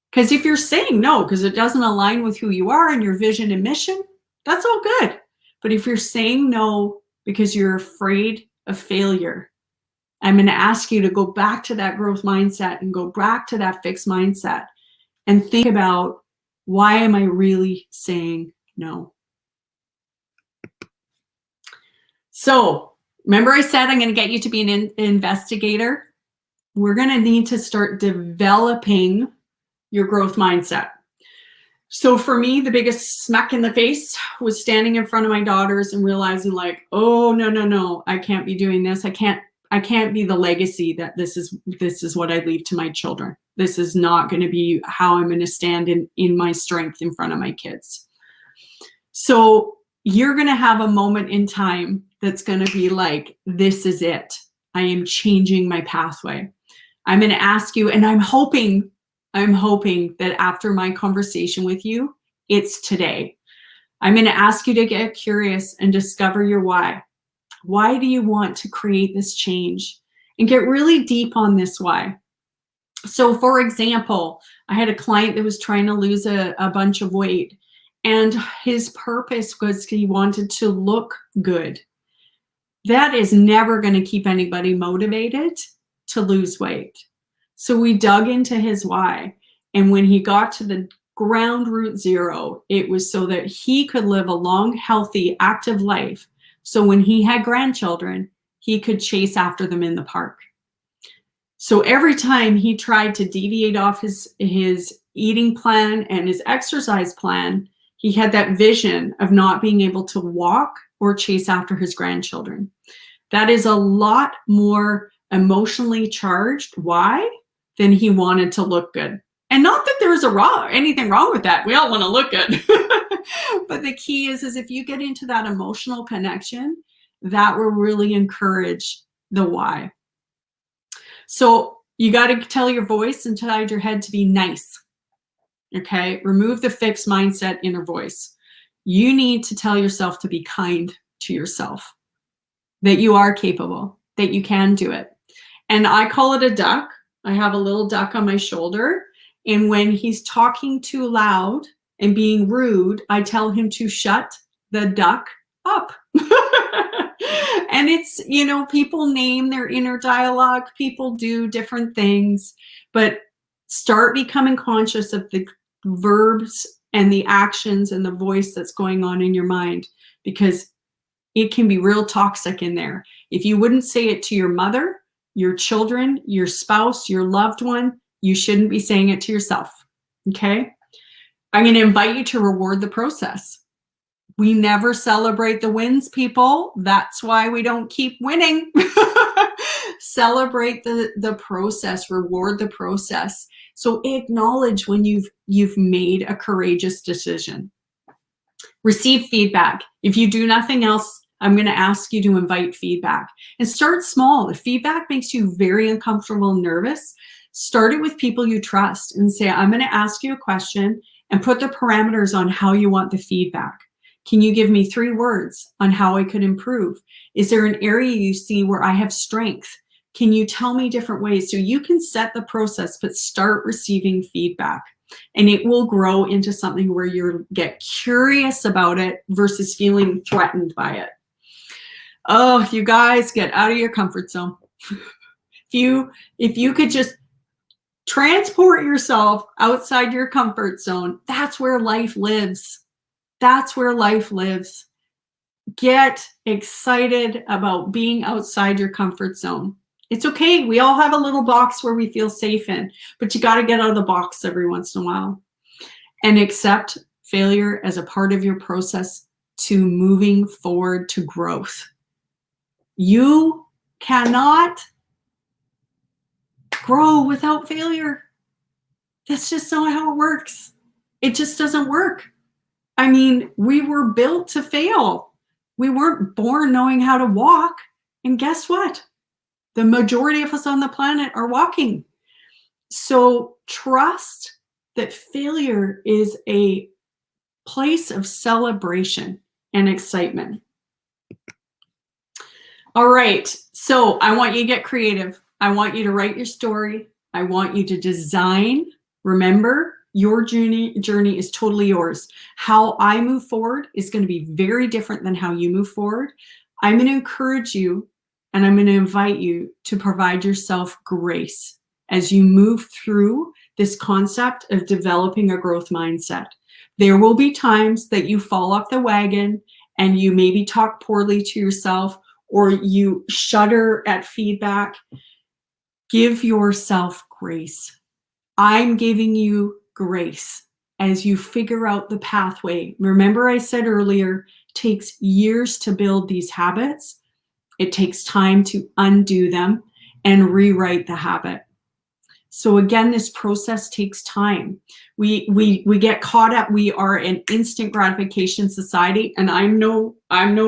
Because if you're saying no because it doesn't align with who you are and your vision and mission, that's all good. But if you're saying no because you're afraid of failure, I'm going to ask you to go back to that growth mindset and go back to that fixed mindset and think about, why am I really saying no? So remember I said I'm going to get you to be an investigator? We're going to need to start developing your growth mindset. So for me, the biggest smack in the face was standing in front of my daughters and realizing, like, oh, no, I can't be doing this. I can't be the legacy that this is what I leave to my children. This is not going to be how I'm going to stand in my strength in front of my kids. So you're going to have a moment in time that's going to be like, this is it. I am changing my pathway. I'm going to ask you, and I'm hoping that after my conversation with you, it's today. I'm going to ask you to get curious and discover your why. Why do you want to create this change? And get really deep on this why. So for example, I had a client that was trying to lose a bunch of weight, and his purpose was he wanted to look good. That is never going to keep anybody motivated to lose weight. So we dug into his why. And when he got to the ground root zero, it was so that he could live a long, healthy, active life. So when he had grandchildren, he could chase after them in the park. So every time he tried to deviate off his eating plan and his exercise plan, he had that vision of not being able to walk or chase after his grandchildren. That is a lot more emotionally charged why than he wanted to look good. And not that there's anything wrong with that. We all want to look good. But the key is if you get into that emotional connection, that will really encourage the why. So you got to tell your voice and tell your head to be nice. Okay? Remove the fixed mindset inner voice. You need to tell yourself to be kind to yourself, that you are capable, that you can do it. And I call it a duck. I have a little duck on my shoulder. And when he's talking too loud and being rude, I tell him to shut the duck up. And it's, people name their inner dialogue. People do different things. But start becoming conscious of the verbs and the actions and the voice that's going on in your mind, because it can be real toxic in there. If you wouldn't say it to your mother, your children, your spouse, your loved one, you shouldn't be saying it to yourself. Okay? I'm going to invite you to reward the process. We never celebrate the wins, people. That's why we don't keep winning. Celebrate the process, reward the process. So acknowledge when you've made a courageous decision. Receive feedback. If you do nothing else, I'm going to ask you to invite feedback. And start small. If feedback makes you very uncomfortable and nervous, start it with people you trust and say, I'm going to ask you a question and put the parameters on how you want the feedback. Can you give me 3 words on how I could improve? Is there an area you see where I have strength? Can you tell me different ways? So you can set the process, but start receiving feedback. And it will grow into something where you get curious about it versus feeling threatened by it. Oh, you guys, get out of your comfort zone. If you could just transport yourself outside your comfort zone, that's where life lives. That's where life lives. Get excited about being outside your comfort zone. It's okay. We all have a little box where we feel safe in, but you got to get out of the box every once in a while and accept failure as a part of your process to moving forward to growth. You cannot grow without failure. That's just not how it works. It just doesn't work. I mean, we were built to fail. We weren't born knowing how to walk. And guess what? The majority of us on the planet are walking. So trust that failure is a place of celebration and excitement. All right. So I want you to get creative. I want you to write your story. I want you to design. Remember, your journey is totally yours. How I move forward is going to be very different than how you move forward. I'm going to encourage you And I'm going to invite you to provide yourself grace as you move through this concept of developing a growth mindset. There will be times that you fall off the wagon and you maybe talk poorly to yourself or you shudder at feedback. Give yourself grace. I'm giving you grace as you figure out the pathway. Remember, I said earlier, it takes years to build these habits. It takes time to undo them and rewrite the habit. So again, this process takes time. We get caught up. We are an instant gratification society, and I'm no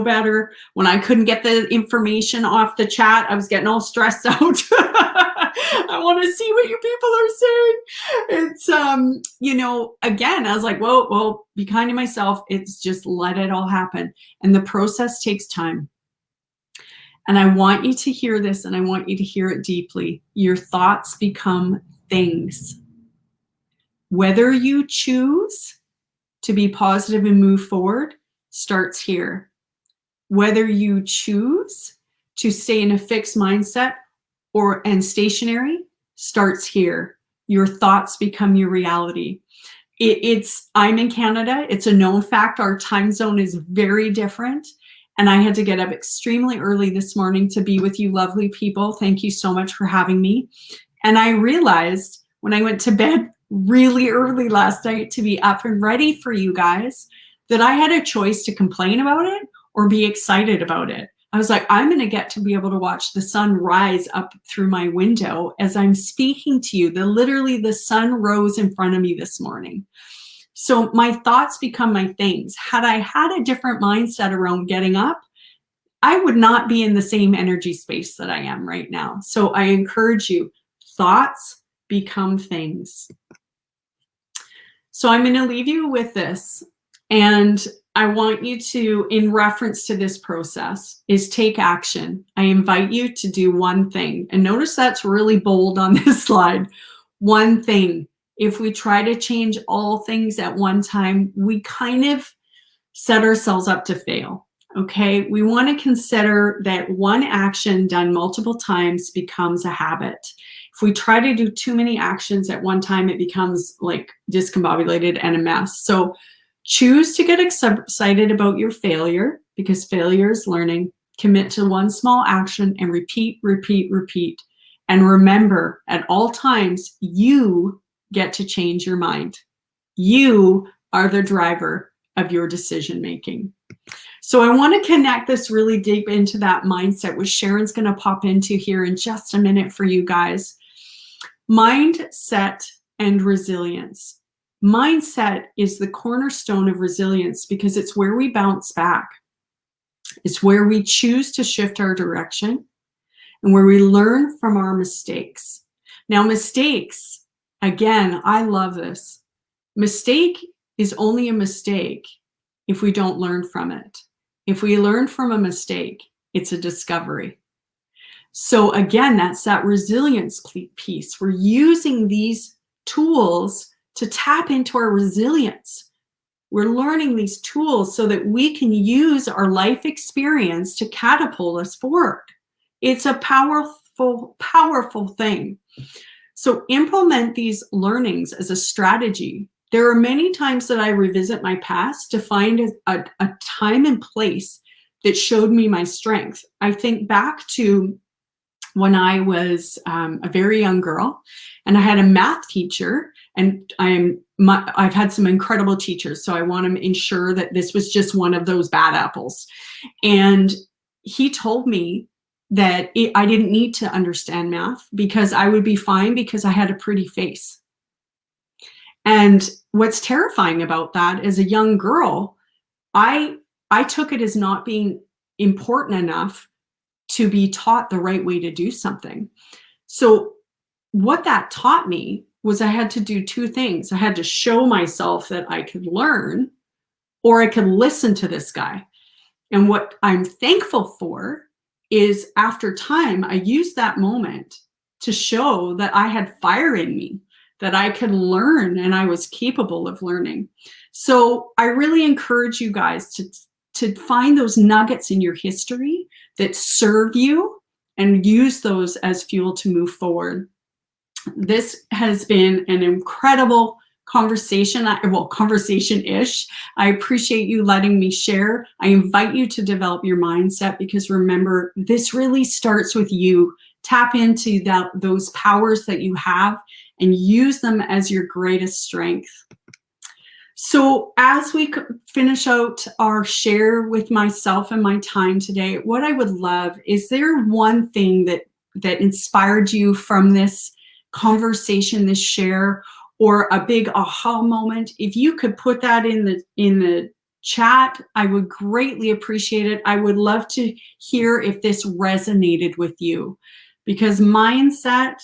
better. When I couldn't get the information off the chat, I was getting all stressed out. I want to see what you people are saying. It's you know, again, I was like, whoa, be kind to myself. It's just let it all happen, and the process takes time. And I want you to hear this, and I want you to hear it deeply. Your thoughts become things. Whether you choose to be positive and move forward starts here. Whether you choose to stay in a fixed mindset and stationary starts here. Your thoughts become your reality. I'm in Canada. It's a known fact. Our time zone is very different. And I had to get up extremely early this morning to be with you lovely people. Thank you so much for having me. And I realized when I went to bed really early last night to be up and ready for you guys that I had a choice to complain about it or be excited about it. I was like, I'm going to get to be able to watch the sun rise up through my window as I'm speaking to you. Literally the sun rose in front of me this morning. So my thoughts become my things. Had I had a different mindset around getting up, I would not be in the same energy space that I am right now. So I encourage you, thoughts become things. So I'm going to leave you with this. And I want you to, in reference to this process, is take action. I invite you to do one thing. And notice that's really bold on this slide. One thing. If we try to change all things at one time, we kind of set ourselves up to fail, okay? We want to consider that one action done multiple times becomes a habit. If we try to do too many actions at one time, it becomes like discombobulated and a mess. So choose to get excited about your failure because failure is learning. Commit to one small action and repeat, repeat, repeat. And remember, at all times, you get to change your mind. You are the driver of your decision making. So I want to connect this really deep into that mindset, which Sharon's going to pop into here in just a minute for you guys. Mindset and resilience. Mindset is the cornerstone of resilience because it's where we bounce back. It's where we choose to shift our direction and where we learn from our mistakes. Now, mistakes, again, I love this. Mistake is only a mistake if we don't learn from it. If we learn from a mistake, it's a discovery. So again, that's that resilience piece. We're using these tools to tap into our resilience. We're learning these tools so that we can use our life experience to catapult us forward. It's a powerful, powerful thing. So implement these learnings as a strategy. There are many times that I revisit my past to find a time and place that showed me my strength. I think back to when I was a very young girl and I had a math teacher, and I've had some incredible teachers, so I want to ensure that this was just one of those bad apples. And he told me that I didn't need to understand math because I would be fine because I had a pretty face. And what's terrifying about that as a young girl, I took it as not being important enough to be taught the right way to do something. So what that taught me was I had to do two things. I had to show myself that I could learn, or I could listen to this guy. And what I'm thankful for is after time, I used that moment to show that I had fire in me, that I could learn and I was capable of learning. So I really encourage you guys to find those nuggets in your history that serve you and use those as fuel to move forward. This has been an incredible conversation, well, conversation-ish. I appreciate you letting me share. I invite you to develop your mindset, because remember, this really starts with you. Tap into those powers that you have and use them as your greatest strength. So as we finish out our share with myself and my time today, what I would love, is there one thing that inspired you from this conversation, this share, or a big aha moment? If you could put that in the chat, I would greatly appreciate it. I would love to hear if this resonated with you, because mindset,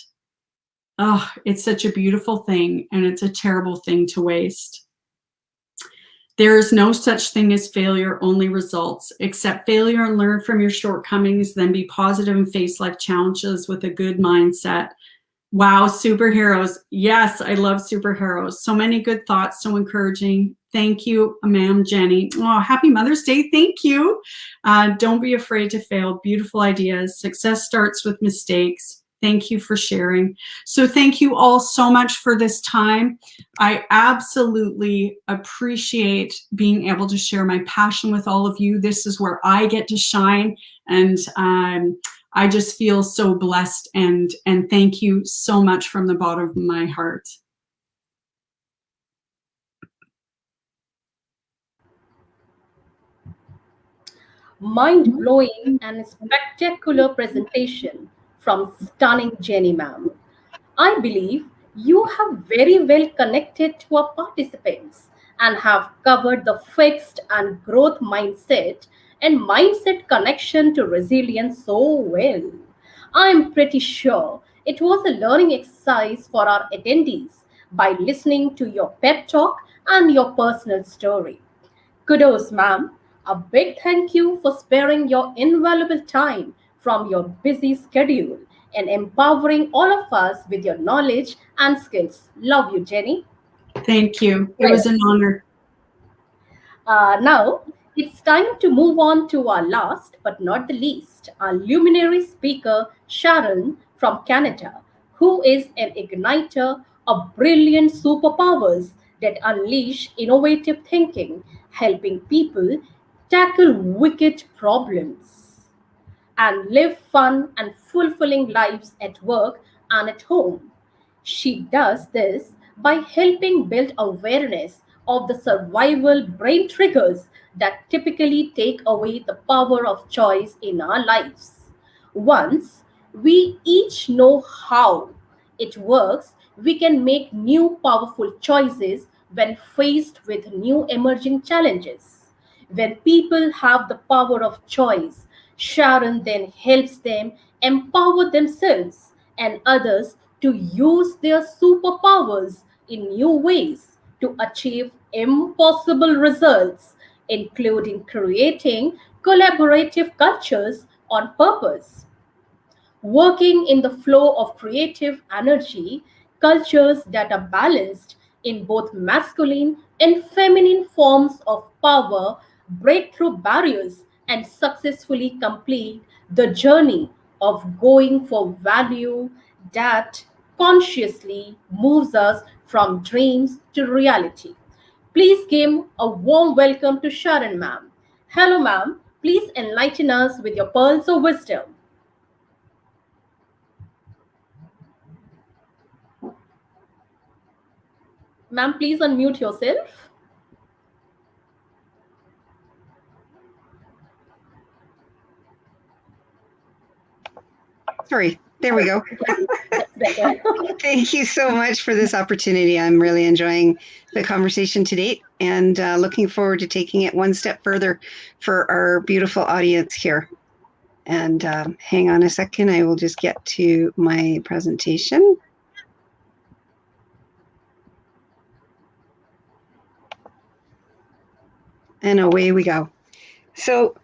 oh, it's such a beautiful thing, and it's a terrible thing to waste. There is no such thing as failure, only results. Accept failure and learn from your shortcomings, then be positive and face life challenges with a good mindset. Wow, superheroes. Yes, I love superheroes. So many good thoughts, so encouraging. Thank you, ma'am, Jenny. Oh, happy Mother's Day. Thank you. Don't be afraid to fail. Beautiful ideas. Success starts with mistakes. Thank you for sharing. So thank you all so much for this time. I absolutely appreciate being able to share my passion with all of you. This is where I get to shine, and I just feel so blessed, and thank you so much from the bottom of my heart. Mind-blowing and spectacular presentation from stunning Jenny ma'am. I believe you have very well connected to our participants and have covered the fixed and growth mindset and mindset connection to resilience so well. I am pretty sure it was a learning exercise for our attendees by listening to your pep talk and your personal story. Kudos, ma'am. A big thank you for sparing your invaluable time from your busy schedule and empowering all of us with your knowledge and skills. Love you, Jenny. Thank you. It was an honor. Now, it's time to move on to our last but not the least, our luminary speaker, Sharon from Canada, who is an igniter of brilliant superpowers that unleash innovative thinking, helping people tackle wicked problems and live fun and fulfilling lives at work and at home. She does this by helping build awareness of the survival brain triggers that typically take away the power of choice in our lives. Once we each know how it works, we can make new powerful choices when faced with new emerging challenges. When people have the power of choice, Sharon then helps them empower themselves and others to use their superpowers in new ways to achieve impossible results, including creating collaborative cultures on purpose. Working in the flow of creative energy, cultures that are balanced in both masculine and feminine forms of power break through barriers and successfully complete the journey of going for value that consciously moves us from dreams to reality. Please give a warm welcome to Sharon, ma'am. Hello, ma'am. Please enlighten us with your pearls of wisdom. Ma'am, please unmute yourself. Sorry, there we go. That's better. Thank you so much for this opportunity. I'm really enjoying the conversation to date, and looking forward to taking it one step further for our beautiful audience here. And hang on a second, I will just get to my presentation. And away we go. So,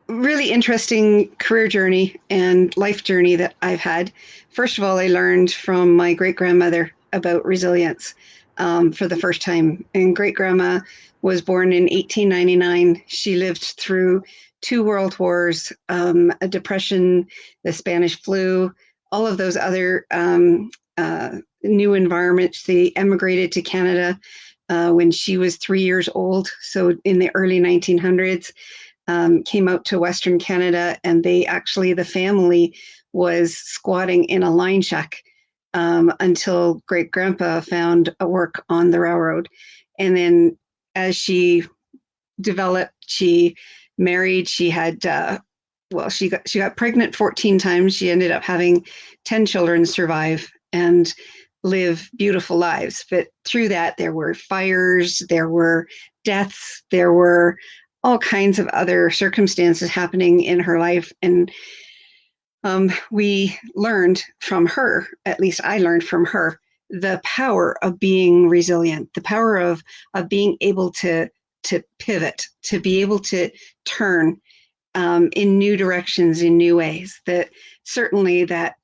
really interesting career journey and life journey that I've had. First of all, I learned from my great-grandmother about resilience. for the first time. And great grandma was born in 1899. She lived through 2 world wars, a depression, the Spanish flu, all of those other new environments. They emigrated to Canada when she was 3 years old. So in the early 1900s, came out to Western Canada, and the family was squatting in a line shack until great grandpa found a work on the railroad. And then as she developed, she married, she had, she got pregnant 14 times. She ended up having 10 children survive and live beautiful lives. But through that, there were fires, there were deaths, there were all kinds of other circumstances happening in her life. And we learned from her, at least I learned from her, the power of being resilient, the power of being able to pivot, to be able to turn in new directions, in new ways. That certainly that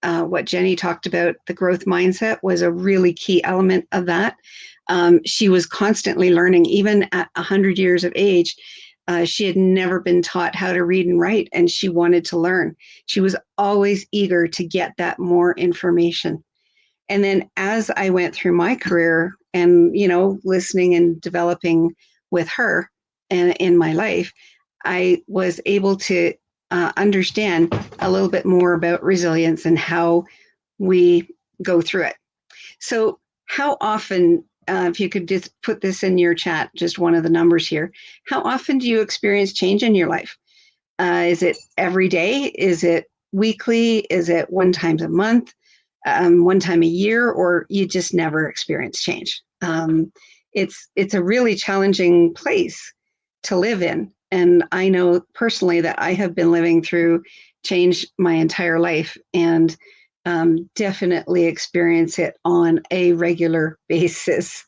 what Jenny talked about, the growth mindset, was a really key element of that. She was constantly learning, even at 100 years of age. She had never been taught how to read and write, and she wanted to learn. She was always eager to get that more information. And then as I went through my career and, listening and developing with her and in my life, I was able to understand a little bit more about resilience and how we go through it. So how often, if you could just put this in your chat, just one of the numbers here, how often do you experience change in your life? Is it every day? Is it weekly? Is it one time a month? One time a year? Or you just never experience change? It's a really challenging place to live in. And I know personally that I have been living through change my entire life, and definitely experience it on a regular basis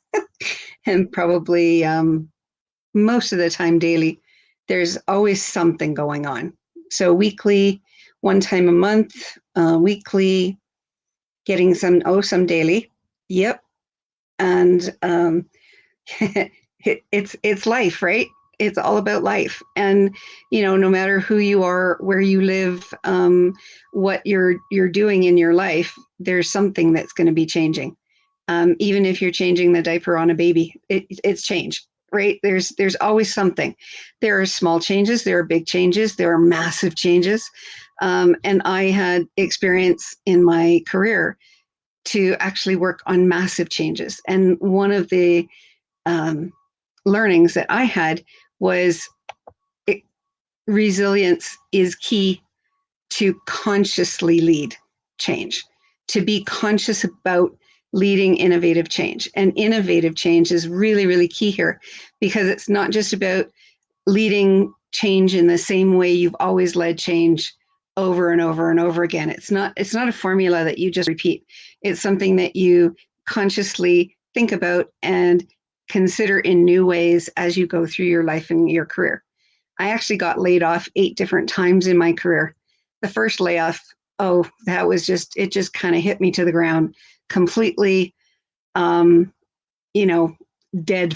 and probably most of the time daily. There's always something going on. So weekly, one time a month, weekly, getting some daily. Yep. And it's life, right? It's all about life. And, no matter who you are, where you live, what you're doing in your life, there's something that's going to be changing. Even if you're changing the diaper on a baby, it's change, right? There's always something. There are small changes, there are big changes, there are massive changes. And I had experience in my career to actually work on massive changes. And one of the learnings that I had was resilience is key to consciously lead change, to be conscious about leading innovative change. And innovative change is really, really key here, because it's not just about leading change in the same way you've always led change over and over and over again. It's not a formula that you just repeat. It's something that you consciously think about and consider in new ways as you go through your life and your career. I actually got laid off 8 different times in my career. The first layoff, it just kind of hit me to the ground completely, dead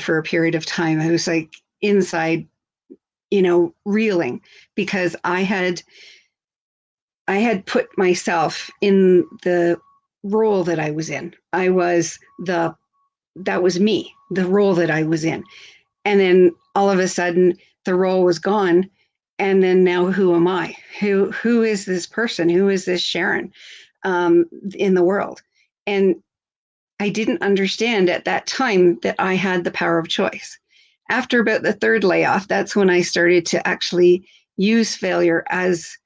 for a period of time. I was like inside, reeling, because I had put myself in the role that I was in. That was me, the role that I was in. And then all of a sudden the role was gone. And then now who am I? Who is this person? Who is this Sharon in the world? And I didn't understand at that time that I had the power of choice. After about the 3rd layoff, that's when I started to actually use failure as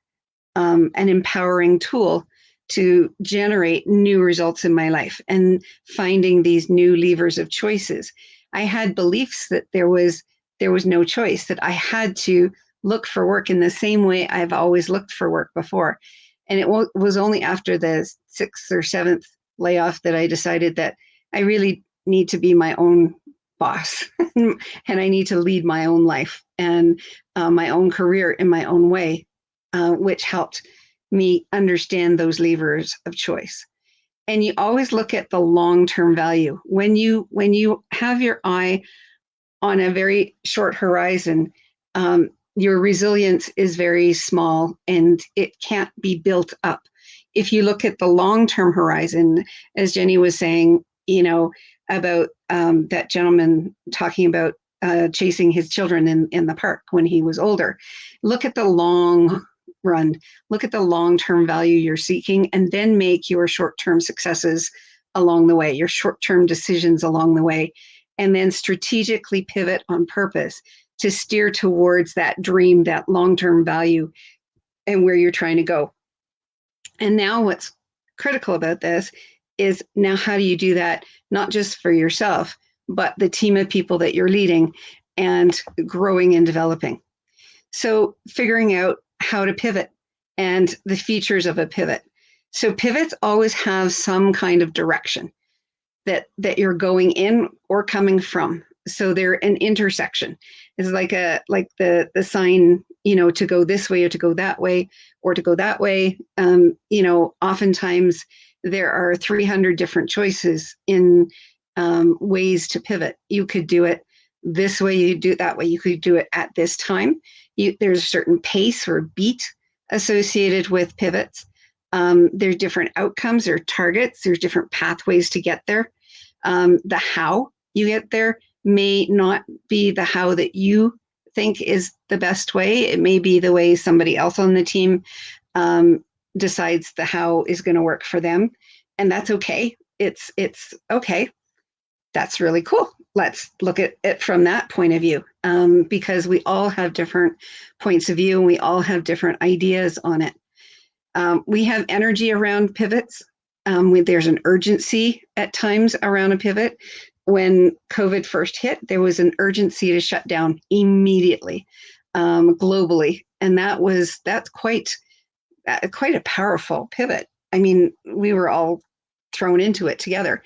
an empowering tool to generate new results in my life and finding these new levers of choices. I had beliefs that there was no choice, that I had to look for work in the same way I've always looked for work before. And it was only after the 6th or 7th layoff that I decided that I really need to be my own boss and I need to lead my own life and my own career in my own way, which helped me understand those levers of choice. and you always look at the long-term value. When you have your eye on a very short horizon, your resilience is very small and it can't be built up. If you look at the long-term horizon, as Jenny was saying, about that gentleman talking about chasing his children in the park when he was older. Look at the long run, look at the long-term value you're seeking, and then make your short-term successes along the way, your short-term decisions along the way, and then strategically pivot on purpose to steer towards that dream, that long-term value, and where you're trying to go. And now what's critical about this is, now how do you do that, not just for yourself, but the team of people that you're leading and growing and developing. So figuring out how to pivot and the features of a pivot. So pivots always have some kind of direction that you're going in or coming from. So they're an intersection. It's like the sign, to go this way or to go that way or to go that way. Oftentimes there are 300 different choices in ways to pivot. You could do it this way, you do it that way, you could do it at this time. There's a certain pace or beat associated with pivots. There's different outcomes or targets. There's different pathways to get there. The how you get there may not be the how that you think is the best way. It may be the way somebody else on the team decides the how is going to work for them. And that's okay. It's okay. That's really cool. Let's look at it from that point of view, because we all have different points of view and we all have different ideas on it. We have energy around pivots. There's an urgency at times around a pivot. When COVID first hit, there was an urgency to shut down immediately, globally, and that's quite a powerful pivot. I mean, we were all thrown into it together.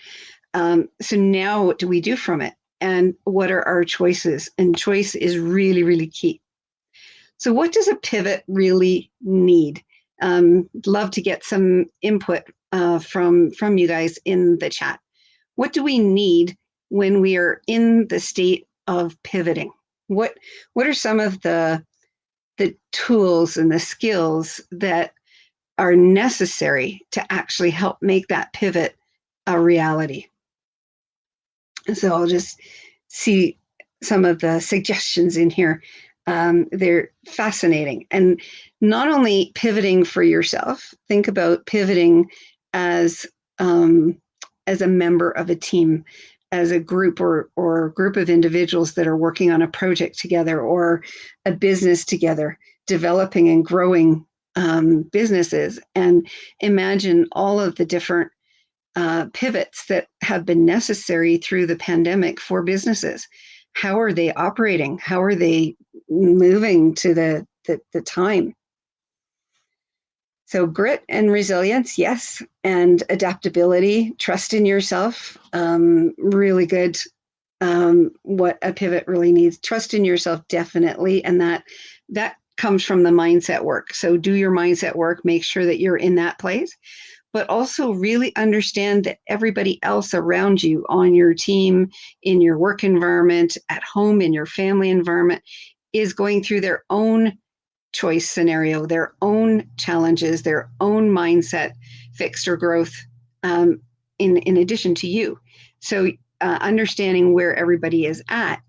So now what do we do from it? And what are our choices? And choice is really, really key. So what does a pivot really need? Love to get some input from you guys in the chat. What do we need when we are in the state of pivoting? What are some of the tools and the skills that are necessary to actually help make that pivot a reality? So I'll just see some of the suggestions in here. They're fascinating. And not only pivoting for yourself, think about pivoting as a member of a team, as a group or group of individuals that are working on a project together or a business together, developing and growing businesses. And imagine all of the different pivots that have been necessary through the pandemic for businesses. How are they operating? How are they moving to the time? So grit and resilience, yes, and adaptability, trust in yourself, really good. What a pivot really needs, trust in yourself, definitely, and that comes from the mindset work. So do your mindset work, make sure that you're in that place, but also really understand that everybody else around you on your team, in your work environment, at home, in your family environment, is going through their own choice scenario, their own challenges, their own mindset, fixed or growth, in addition to you. So understanding where everybody is at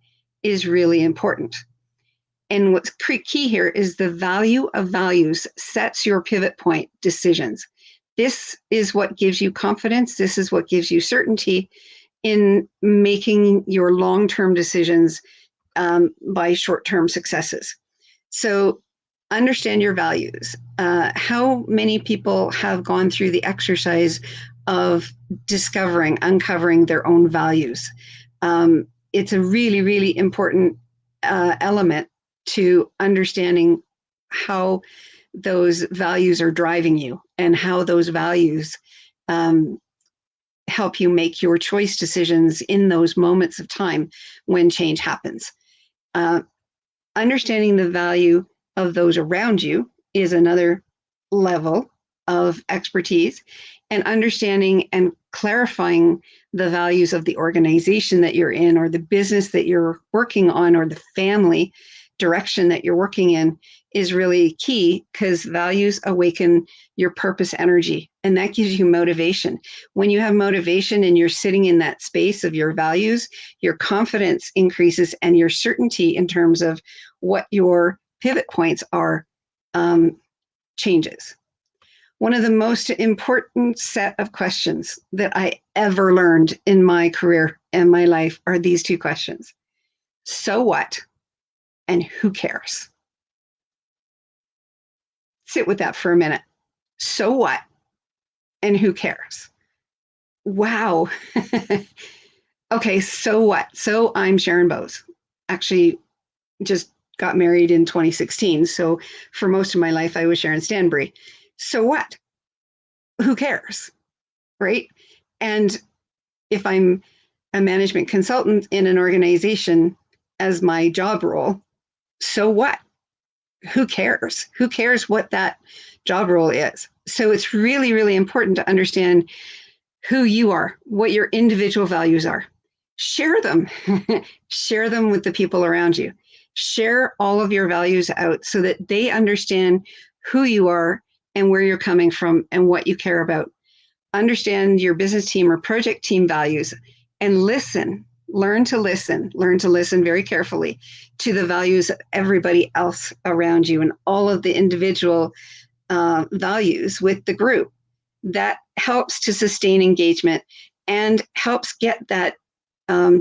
is really important. And what's key here is the value of values sets your pivot point decisions. This is what gives you confidence. This is what gives you certainty in making your long-term decisions by short-term successes. So understand your values. How many people have gone through the exercise of uncovering their own values? It's a really, really important element to understanding how those values are driving you and how those values help you make your choice decisions in those moments of time when change happens. Understanding the value of those around you is another level of expertise, and understanding and clarifying the values of the organization that you're in, or the business that you're working on, or the family direction that you're working in is really key, because values awaken your purpose energy, and that gives you motivation. When you have motivation and you're sitting in that space of your values, your confidence increases and your certainty in terms of what your pivot points are changes. One of the most important set of questions that I ever learned in my career and my life are these two questions. So what? And who cares? Sit with that for a minute. So what? And who cares? Wow. Okay, so what? So I'm Sharon Bowes. Actually, just got married in 2016. So for most of my life, I was Sharon Stanbury. So what? Who cares? Right? And if I'm a management consultant in an organization as my job role, so what? Who cares? Who cares what that job role is? So it's really, really important to understand who you are, what your individual values are. Share them. Share them with the people around you. Share all of your values out so that they understand who you are and where you're coming from and what you care about. Understand your business team or project team values and listen. Learn to listen very carefully to the values of everybody else around you and all of the individual values with the group. That helps to sustain engagement and helps get that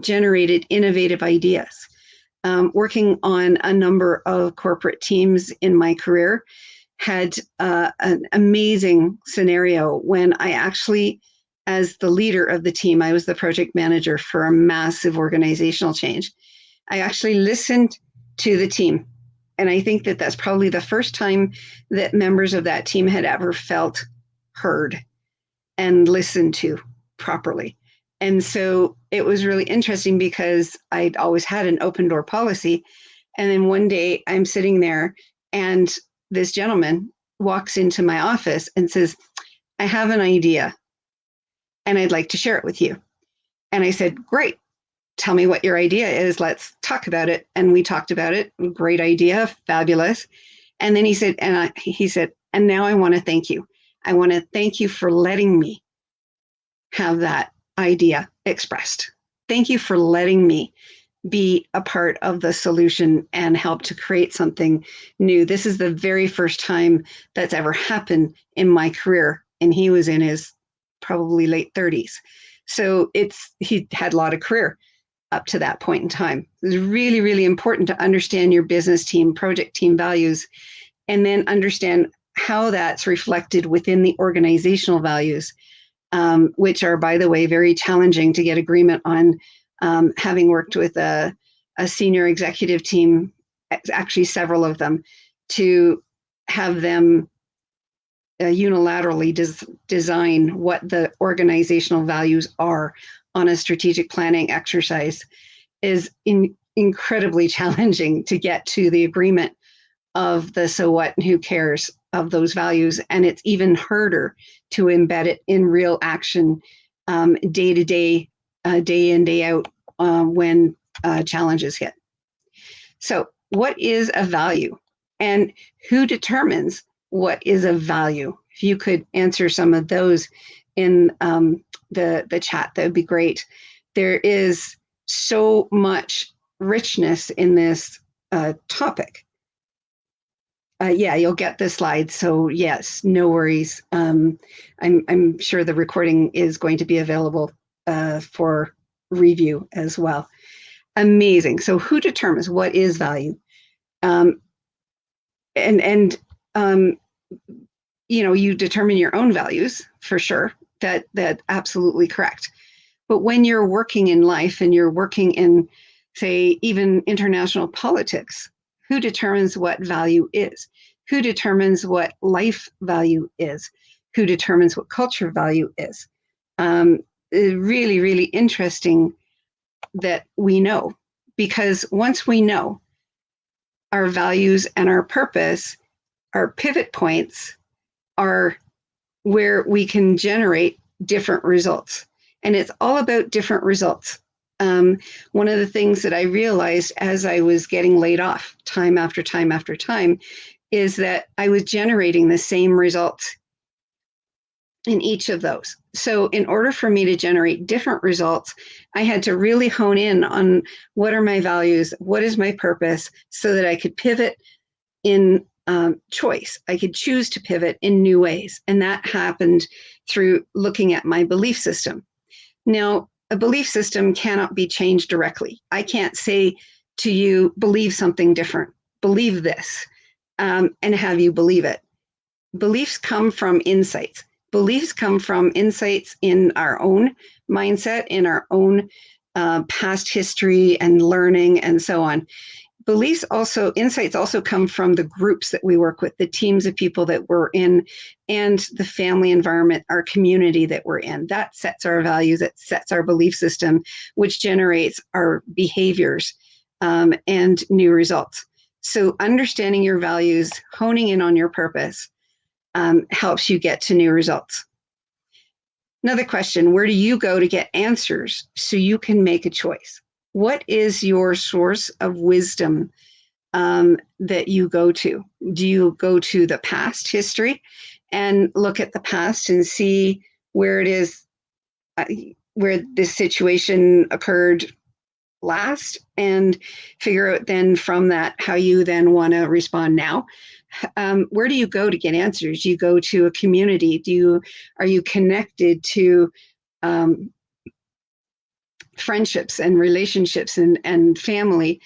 generated innovative ideas. Working on a number of corporate teams in my career, had an amazing scenario when I actually, as the leader of the team, I was the project manager for a massive organizational change. I actually listened to the team. And I think that that's probably the first time that members of that team had ever felt heard and listened to properly. And so it was really interesting because I'd always had an open door policy. And then one day I'm sitting there and this gentleman walks into my office and says, I have an idea and I'd like to share it with you. And I said, great, tell me what your idea is. Let's talk about it. And we talked about it. Great idea, fabulous. And then he said, and now I want to thank you. I want to thank you for letting me have that idea expressed. Thank you for letting me be a part of the solution and help to create something new. This is the very first time that's ever happened in my career. And he was in his probably late 30s. So he had a lot of career up to that point in time. It was really, really important to understand your business team, project team values, and then understand how that's reflected within the organizational values, which are, by the way, very challenging to get agreement on. Having worked with a senior executive team, actually several of them, to have them unilaterally design what the organizational values are on a strategic planning exercise is incredibly challenging to get to the agreement of the so what and who cares of those values. And it's even harder to embed it in real action day to day, day in, day out when challenges hit. So what is a value and who determines what is a value? If you could answer some of those in the chat, that would be great. There is so much richness in this topic. Yeah, you'll get the slides. So yes, no worries. I'm sure the recording is going to be available for review as well. Amazing. So who determines what is value? You determine your own values for sure. That's absolutely correct. But when you're working in life and you're working in, say, even international politics, who determines what value is? Who determines what life value is? Who determines what culture value is? It's really, really interesting that we know, because once we know our values and our purpose, our pivot points are where we can generate different results. And it's all about different results. One of the things that I realized as I was getting laid off time after time after time is that I was generating the same results in each of those. So in order for me to generate different results, I had to really hone in on what are my values, what is my purpose, so that I could pivot in choice. I could choose to pivot in new ways. And that happened through looking at my belief system. Now, a belief system cannot be changed directly. I can't say to you, believe something different, believe this, and have you believe it. Beliefs come from insights. Beliefs come from insights in our own mindset, in our own past history and learning and so on. Insights also come from the groups that we work with, the teams of people that we're in, and the family environment, our community that we're in. That sets our values, that sets our belief system, which generates our behaviors and new results. So understanding your values, honing in on your purpose, helps you get to new results. Another question, where do you go to get answers so you can make a choice? What is your source of wisdom that you go to? Do you go to the past history and look at the past and see where it is, where this situation occurred last, and figure out then from that how you then want to respond now? Where do you go to get answers? Do you go to a community? Are you connected to friendships and relationships and family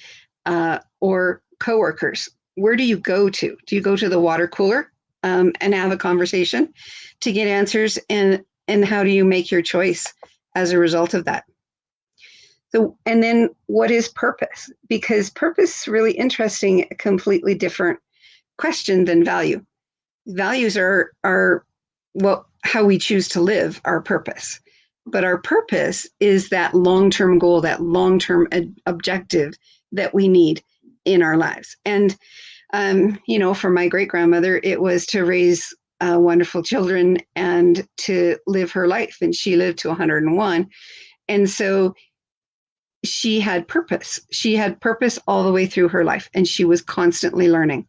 or coworkers? Where do you go to? Do you go to the water cooler and have a conversation to get answers? And how do you make your choice as a result of that? So, and then what is purpose? Because purpose is really interesting, a completely different question than value. Values are how we choose to live, our purpose. But our purpose is that long-term goal, that long-term objective that we need in our lives. And, for my great-grandmother, it was to raise wonderful children and to live her life. And she lived to 101. And so she had purpose. She had purpose all the way through her life. And she was constantly learning.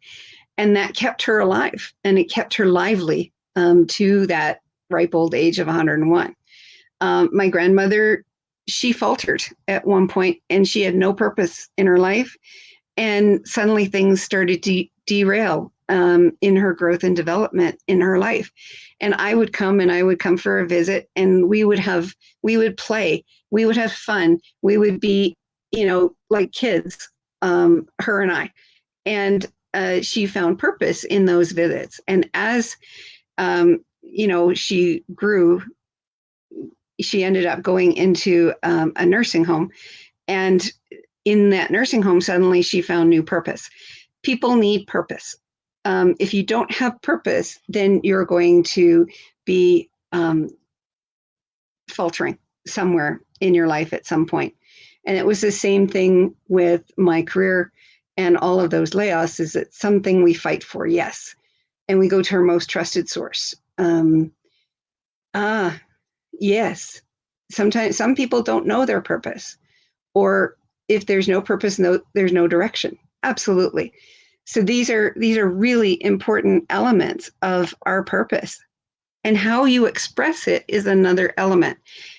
And that kept her alive, and it kept her lively to that ripe old age of 101. My grandmother, she faltered at one point, and she had no purpose in her life. And suddenly things started to derail in her growth and development in her life. And I would come for a visit, and we would play, we would have fun. We would be, like kids, her and I. And she found purpose in those visits. And as, she grew, she ended up going into a nursing home. And in that nursing home, suddenly she found new purpose. People need purpose. If you don't have purpose, then you're going to be faltering somewhere in your life at some point. And it was the same thing with my career and all of those layoffs. Is it something we fight for? Yes. And we go to our most trusted source. Yes. Sometimes some people don't know their purpose, or if there's no purpose, there's no direction. Absolutely. So these are really important elements of our purpose, and how you express it is another element,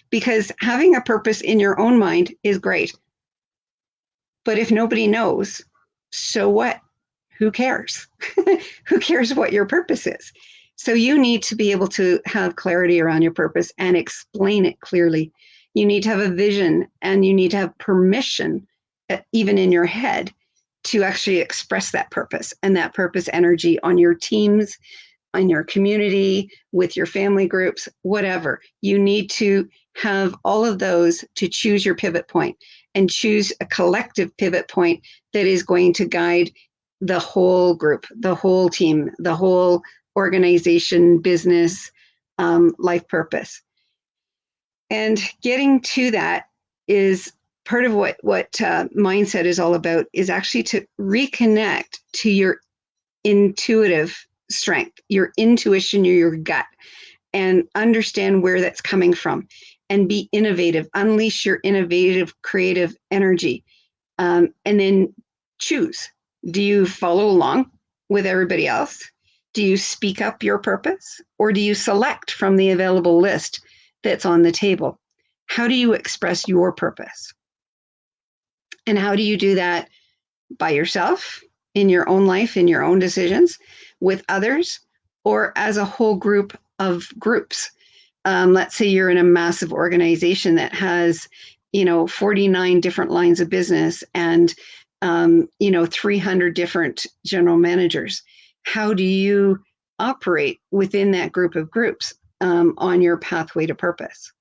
because having a purpose in your own mind is great. But if nobody knows, so what? Who cares? Who cares what your purpose is? So you need to be able to have clarity around your purpose and explain it clearly. You need to have a vision, and you need to have permission, even in your head, to actually express that purpose and that purpose energy on your teams, on your community, with your family groups, whatever. You need to have all of those to choose your pivot point, and choose a collective pivot point that is going to guide the whole group, the whole team, the whole organization, business, life purpose. And getting to that is part of what mindset is all about, is actually to reconnect to your intuitive strength, your intuition, your gut. and understand where that's coming from and be innovative, unleash your innovative, creative energy, and then choose. Do you follow along with everybody else? Do you speak up your purpose, or do you select from the available list that's on the table? How do you express your purpose? And how do you do that by yourself, in your own life, in your own decisions, with others, or as a whole group of groups? Let's say you're in a massive organization that has, 49 different lines of business and, 300 different general managers. How do you operate within that group of groups on your pathway to purpose?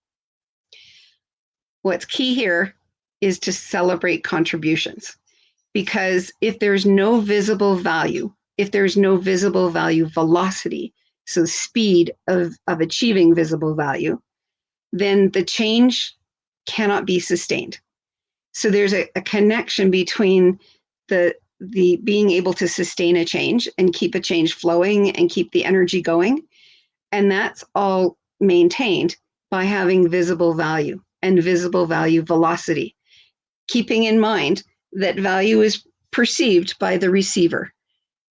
What's key here is to celebrate contributions, because if there's no visible value, velocity, so speed of achieving visible value, then the change cannot be sustained. So there's a connection between the being able to sustain a change and keep a change flowing and keep the energy going. And that's all maintained by having visible value and visible value velocity, keeping in mind that value is perceived by the receiver,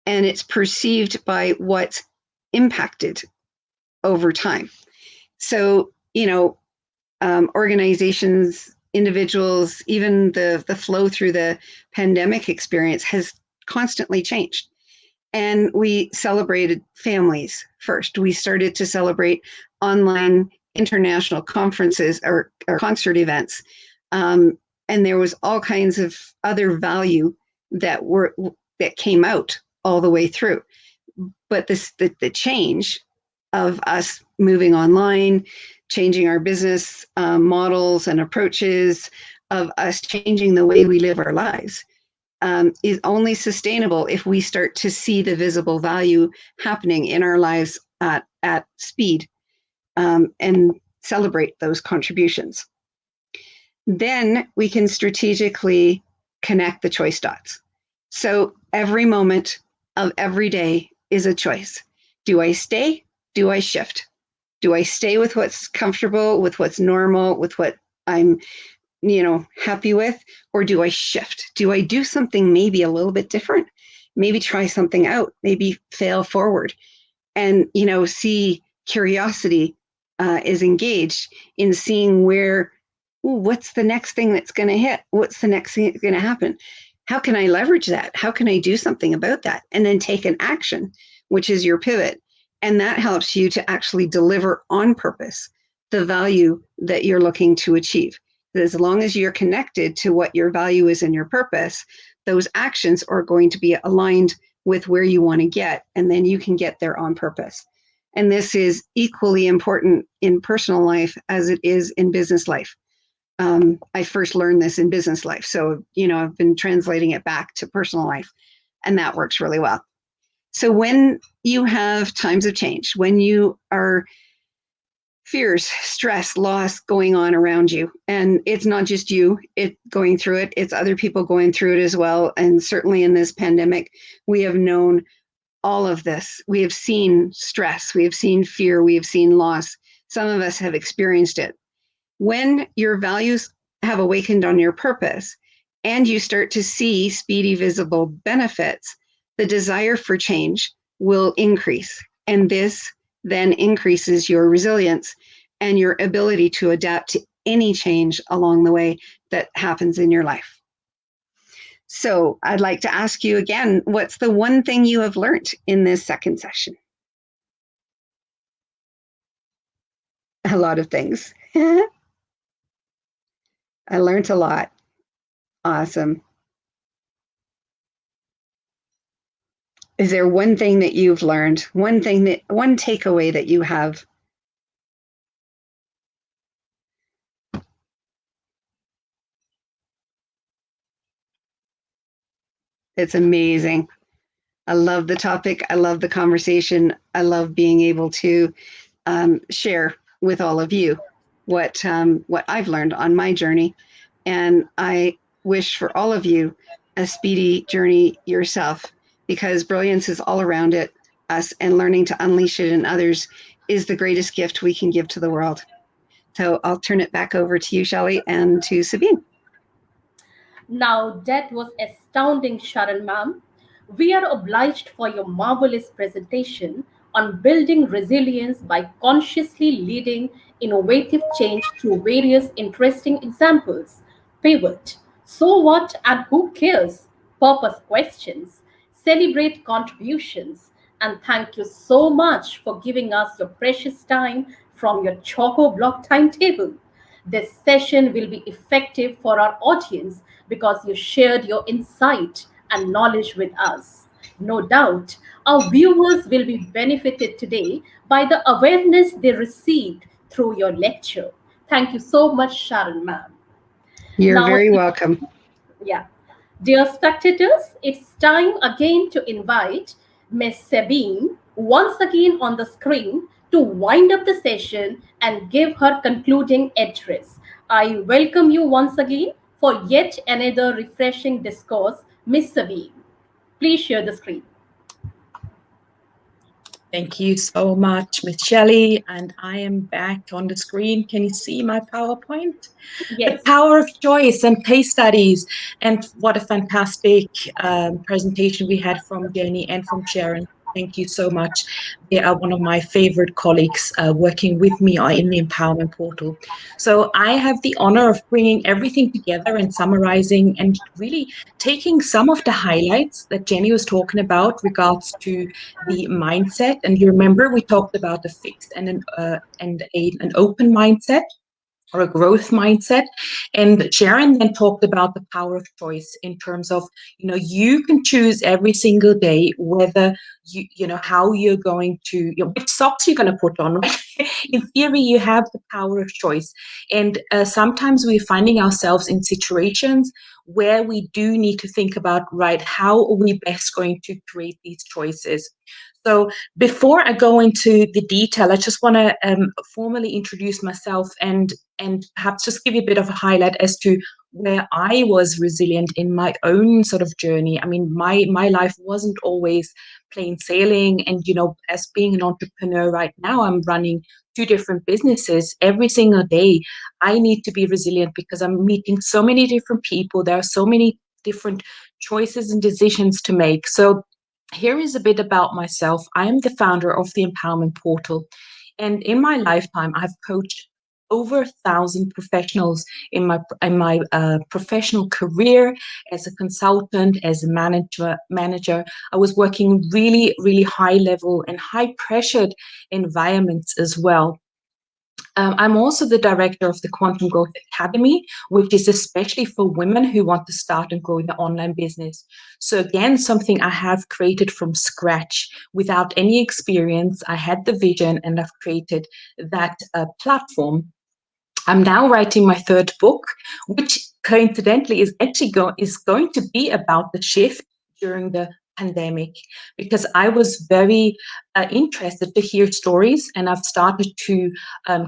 and it's perceived by what's impacted over time. So, organizations, individuals, even the flow through the pandemic experience has constantly changed. And we celebrated families first. We started to celebrate online international conferences or concert events. And there was all kinds of other value that came out all the way through. But the change of us moving online, changing our business models and approaches, of us changing the way we live our lives, is only sustainable if we start to see the visible value happening in our lives at speed, and celebrate those contributions. Then we can strategically connect the choice dots. So every moment of every day is a choice. Do I stay? Do I shift? Do I stay with what's comfortable, with what's normal, with what I'm, happy with? Or do I shift? Do I do something maybe a little bit different? Maybe try something out, maybe fail forward. And, see curiosity is engaged in seeing where, what's the next thing that's going to hit? What's the next thing that's going to happen? How can I leverage that? How can I do something about that? And then take an action, which is your pivot. And that helps you to actually deliver on purpose the value that you're looking to achieve. As long as you're connected to what your value is and your purpose, those actions are going to be aligned with where you want to get, and then you can get there on purpose. And this is equally important in personal life as it is in business life. I first learned this in business life. So, I've been translating it back to personal life, and that works really well. So when you have times of change, when you are fears, stress, loss going on around you, and it's not just you going through it, it's other people going through it as well. And certainly in this pandemic, we have known all of this. We have seen stress, we have seen fear, we have seen loss. Some of us have experienced it. When your values have awakened on your purpose and you start to see speedy, visible benefits, the desire for change will increase. And this then increases your resilience and your ability to adapt to any change along the way that happens in your life. So I'd like to ask you again, what's the one thing you have learned in this second session? A lot of things. I learned a lot. Awesome. Is there one thing that you've learned, one takeaway that you have? It's amazing. I love the topic. I love the conversation. I love being able to share with all of you what I've learned on my journey. And I wish for all of you a speedy journey yourself, because brilliance is all around us, and learning to unleash it in others is the greatest gift we can give to the world. So I'll turn it back over to you, Shelley, and to Sabine. Now, that was astounding, Sharon ma'am. We are obliged for your marvelous presentation on building resilience by consciously leading innovative change through various interesting examples. Pivot, so what and who cares? Purpose questions, celebrate contributions, and thank you so much for giving us your precious time from your choco block timetable. This session will be effective for our audience because you shared your insight and knowledge with us. No doubt, our viewers will be benefited today by the awareness they received through your lecture. Thank you so much, Sharon ma'am. You're Now, very welcome. yeah. Dear spectators, it's time again to invite Miss Sabine once again on the screen to wind up the session and give her concluding address. I welcome you once again for yet another refreshing discourse, Miss Sabine. Please share the screen. Thank you so much, Miss Shelley. And I am back on the screen. Can you see my PowerPoint? The Yes. power of choice and case studies. And what a fantastic presentation we had from Jenny and from Sharon. Thank you so much. They are one of my favorite colleagues working with me in the Empowerment Portal. So I have the honor of bringing everything together and summarizing and really taking some of the highlights that Jenny was talking about regards to the mindset. And you remember we talked about a fixed and an open mindset, or a growth mindset. And Sharon then talked about the power of choice in terms of, you can choose every single day whether how you're going to, which socks you're going to put on, right? In theory, you have the power of choice. And sometimes we're finding ourselves in situations where we do need to think about, right, how are we best going to create these choices? So before I go into the detail, I just want to formally introduce myself and perhaps just give you a bit of a highlight as to where I was resilient in my own sort of journey. I mean, my life wasn't always plain sailing. And, as being an entrepreneur right now, I'm running 2 different businesses every single day. I need to be resilient because I'm meeting so many different people. There are so many different choices and decisions to make. So here is a bit about myself. I am the founder of the Empowerment Portal. And in my lifetime, I've coached over 1,000 professionals in my professional career as a consultant, as a manager. I was working really, really high level and high pressured environments as well. I'm also the director of the Quantum Growth Academy, which is especially for women who want to start and grow their online business. So again, something I have created from scratch without any experience. I had the vision and I've created that platform. I'm now writing my 3rd book, which coincidentally is actually going to be about the shift during the pandemic, because I was very interested to hear stories, and I've started to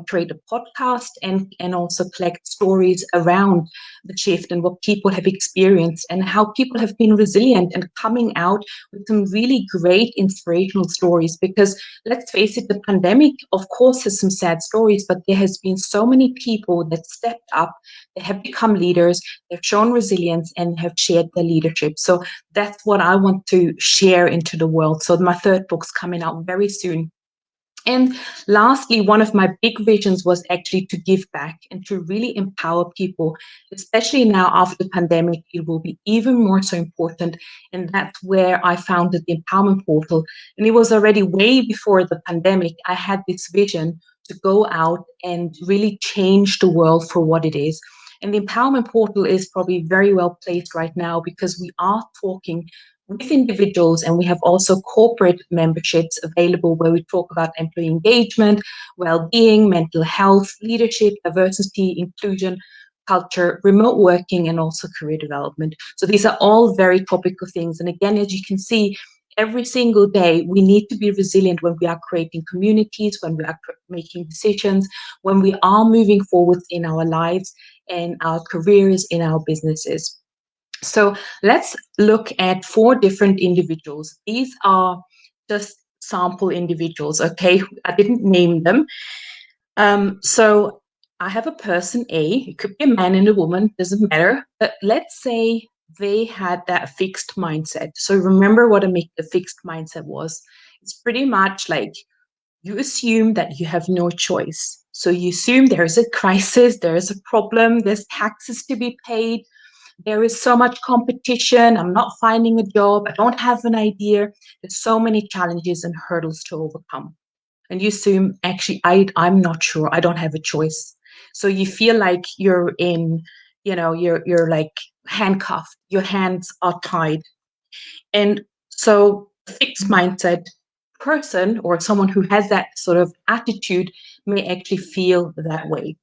create a podcast and also collect stories around the shift and what people have experienced and how people have been resilient and coming out with some really great inspirational stories. Because let's face it, the pandemic, of course, has some sad stories, but there has been so many people that stepped up, they have become leaders, they've shown resilience and have shared their leadership. So that's what I want to share into the world. So my 3rd book's coming out very soon. And lastly, one of my big visions was actually to give back and to really empower people, especially now after the pandemic. It will be even more so important. And that's where I founded the Empowerment Portal. And it was already way before the pandemic. I had this vision to go out and really change the world for what it is. And the Empowerment Portal is probably very well placed right now because we are talking with individuals, and we have also corporate memberships available where we talk about employee engagement, well-being, mental health, leadership, diversity, inclusion, culture, remote working, and also career development. So these are all very topical things. And again, as you can see, every single day, we need to be resilient when we are creating communities, when we are making decisions, when we are moving forward in our lives and our careers, in our businesses. So let's look at 4 different individuals. These are just sample individuals, okay? I didn't name them. So I have a person A, it could be a man and a woman, doesn't matter. But let's say they had that fixed mindset. So remember what a fixed mindset was. It's pretty much like you assume that you have no choice. So you assume there's a crisis, there's a problem, there's taxes to be paid, there is so much competition, I'm not finding a job, I don't have an idea, there's so many challenges and hurdles to overcome. And you assume, actually, I'm not sure, I don't have a choice. So you feel like you're in, you're like handcuffed, your hands are tied. And so fixed mindset person or someone who has that sort of attitude may actually feel that way.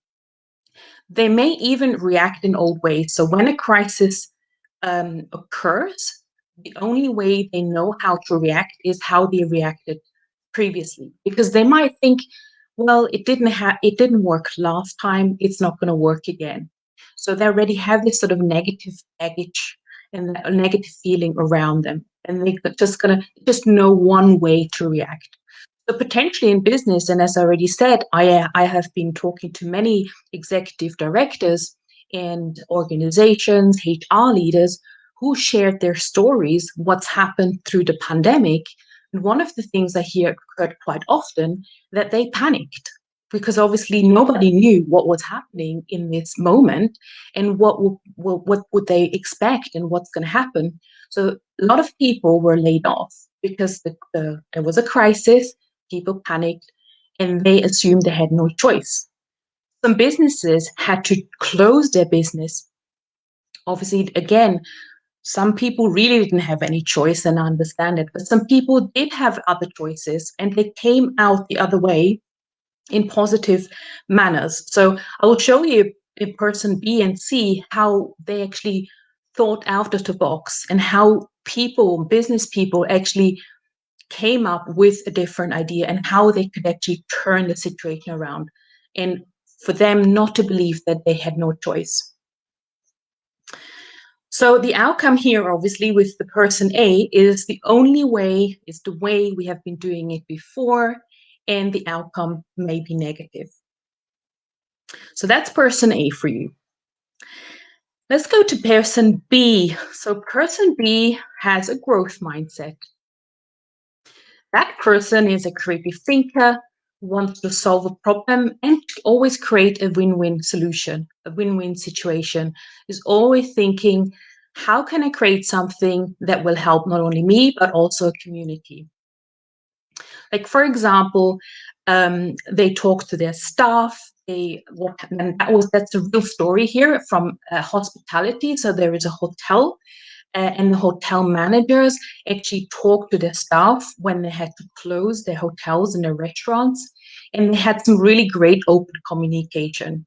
They may even react in old ways. So when a crisis occurs, the only way they know how to react is how they reacted previously, because they might think, well, it didn't work last time, it's not going to work again. So they already have this sort of negative baggage and a negative feeling around them, and they're just know one way to react. So potentially in business, and as I already said, I have been talking to many executive directors and organizations, HR leaders who shared their stories, what's happened through the pandemic. And one of the things I heard quite often, that they panicked because obviously nobody knew what was happening in this moment and what would they expect and what's going to happen. So a lot of people were laid off because there was a crisis. People panicked and they assumed they had no choice. Some businesses had to close their business. Obviously, again, some people really didn't have any choice, and I understand it, but some people did have other choices and they came out the other way in positive manners. So I will show you in person B and C how they actually thought out of the box and how business people actually came up with a different idea and how they could actually turn the situation around and for them not to believe that they had no choice. So the outcome here, obviously, with the person A is the way we have been doing it before, and the outcome may be negative. So that's person A for you. Let's go to person B. So person B has a growth mindset. That person is a creative thinker, wants to solve a problem and to always create a win-win solution, a win-win situation, is always thinking, how can I create something that will help not only me, but also a community? Like, for example, they talk to their staff. That's a real story here from hospitality. So there is a hotel and the hotel managers actually talked to their staff when they had to close their hotels and their restaurants, and they had some really great open communication.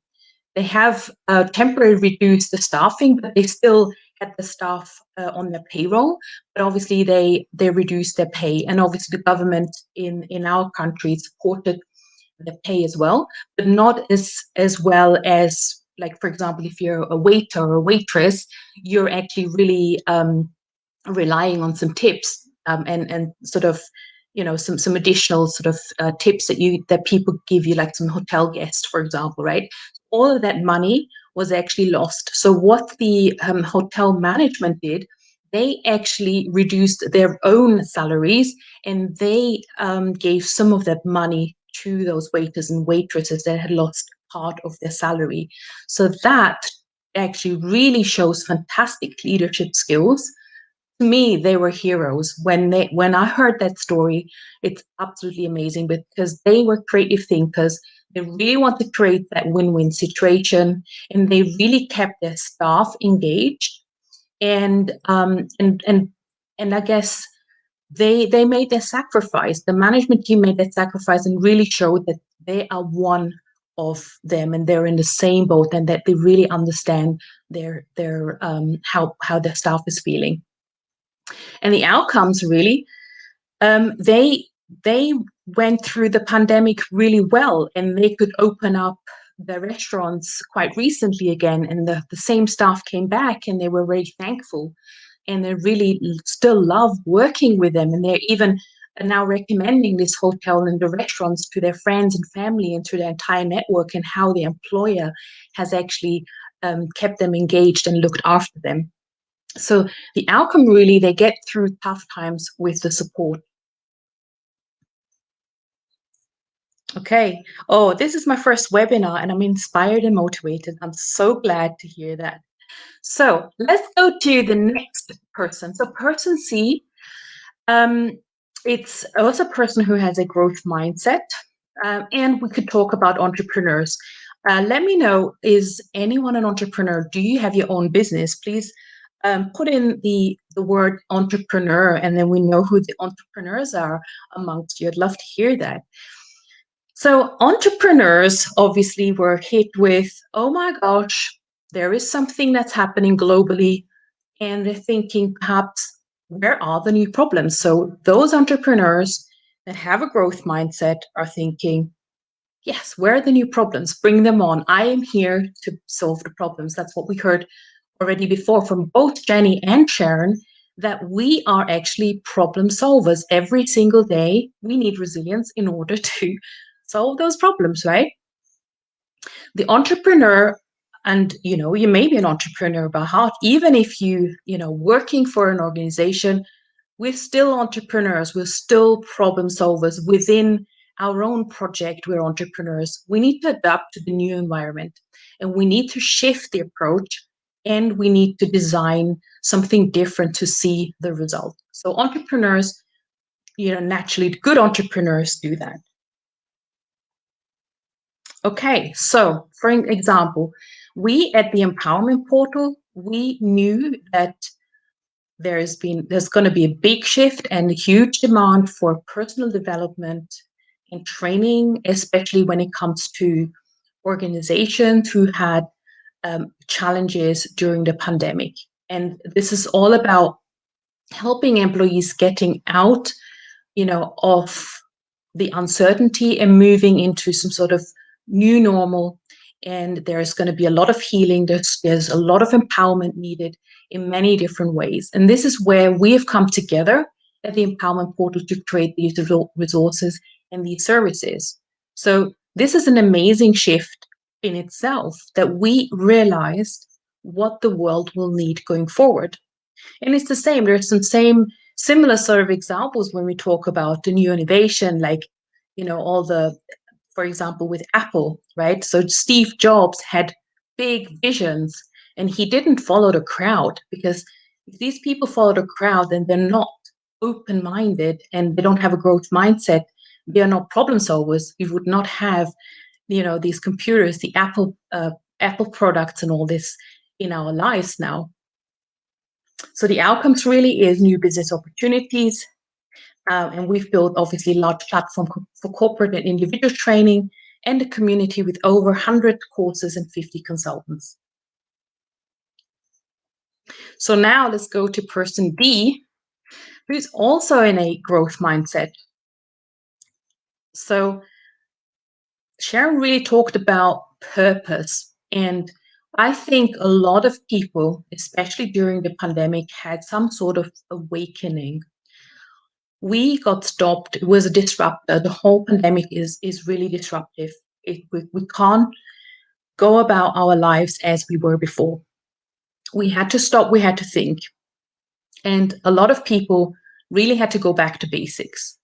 They have temporarily reduced the staffing, but they still had the staff on their payroll, but obviously they reduced their pay, and obviously the government in our country supported the pay as well, but not as well as, like, for example, if you're a waiter or a waitress, you're actually really relying on some tips and sort of, some additional sort of tips that people give you, like some hotel guests, for example, right? All of that money was actually lost. So what the hotel management did, they actually reduced their own salaries, and they gave some of that money to those waiters and waitresses that had lost part of their salary. So that actually really shows fantastic leadership skills. To me, they were heroes. When I heard that story, it's absolutely amazing because they were creative thinkers. They really want to create that win-win situation, and they really kept their staff engaged. And I guess they made their sacrifice. The management team made that sacrifice and really showed that they are one of them and they're in the same boat, and that they really understand their how their staff is feeling. And the outcomes really, they went through the pandemic really well, and they could open up the restaurants quite recently again, and the same staff came back and they were very thankful, and they really still love working with them, and they're even are now recommending this hotel and the restaurants to their friends and family and to their entire network, and how the employer has actually kept them engaged and looked after them. So the outcome really, they get through tough times with the support. Okay. Oh, this is my first webinar and I'm inspired and motivated. I'm so glad to hear that. So let's go to the next person. So person C, it's also a person who has a growth mindset, and we could talk about entrepreneurs. Let me know, is anyone an entrepreneur? Do you have your own business? Please put in the word entrepreneur, and then we know who the entrepreneurs are amongst you. I'd love to hear that. So entrepreneurs obviously were hit with, oh my gosh, there is something that's happening globally, and they're thinking perhaps, where are the new problems? So those entrepreneurs that have a growth mindset are thinking, yes, where are the new problems? Bring them on. I am here to solve the problems. That's what we heard already before from both Jenny and Sharon, that we are actually problem solvers every single day. We need resilience in order to solve those problems, right? The entrepreneur, and you may be an entrepreneur by heart, even if working for an organization, we're still entrepreneurs, we're still problem solvers within our own project. We're entrepreneurs. We need to adapt to the new environment, and we need to shift the approach, and we need to design something different to see the result. So entrepreneurs, naturally good entrepreneurs do that. Okay, so for example, we at the Empowerment Portal, we knew that there's going to be a big shift and a huge demand for personal development and training, especially when it comes to organizations who had challenges during the pandemic. And this is all about helping employees getting out, of the uncertainty and moving into some sort of new normal. And there's going to be a lot of healing. There's a lot of empowerment needed in many different ways. And this is where we have come together at the Empowerment Portal to create these resources and these services. So this is an amazing shift in itself, that we realized what the world will need going forward. And it's the same. There's some similar sort of examples when we talk about the new innovation, like, for example, with Apple, right? So Steve Jobs had big visions and he didn't follow the crowd, because if these people follow the crowd, then they're not open-minded and they don't have a growth mindset. They are not problem solvers. We would not have, these computers, the Apple products and all this in our lives now. So the outcomes really is new business opportunities. And we've built obviously a large platform for corporate and individual training, and a community with over 100 courses and 50 consultants. So now let's go to person D, who's also in a growth mindset. So Sharon really talked about purpose. And I think a lot of people, especially during the pandemic, had some sort of awakening. We got stopped. It was a disruptor. The whole pandemic is really disruptive. We can't go about our lives as we were before. We had to stop. We had to think. And a lot of people really had to go back to basics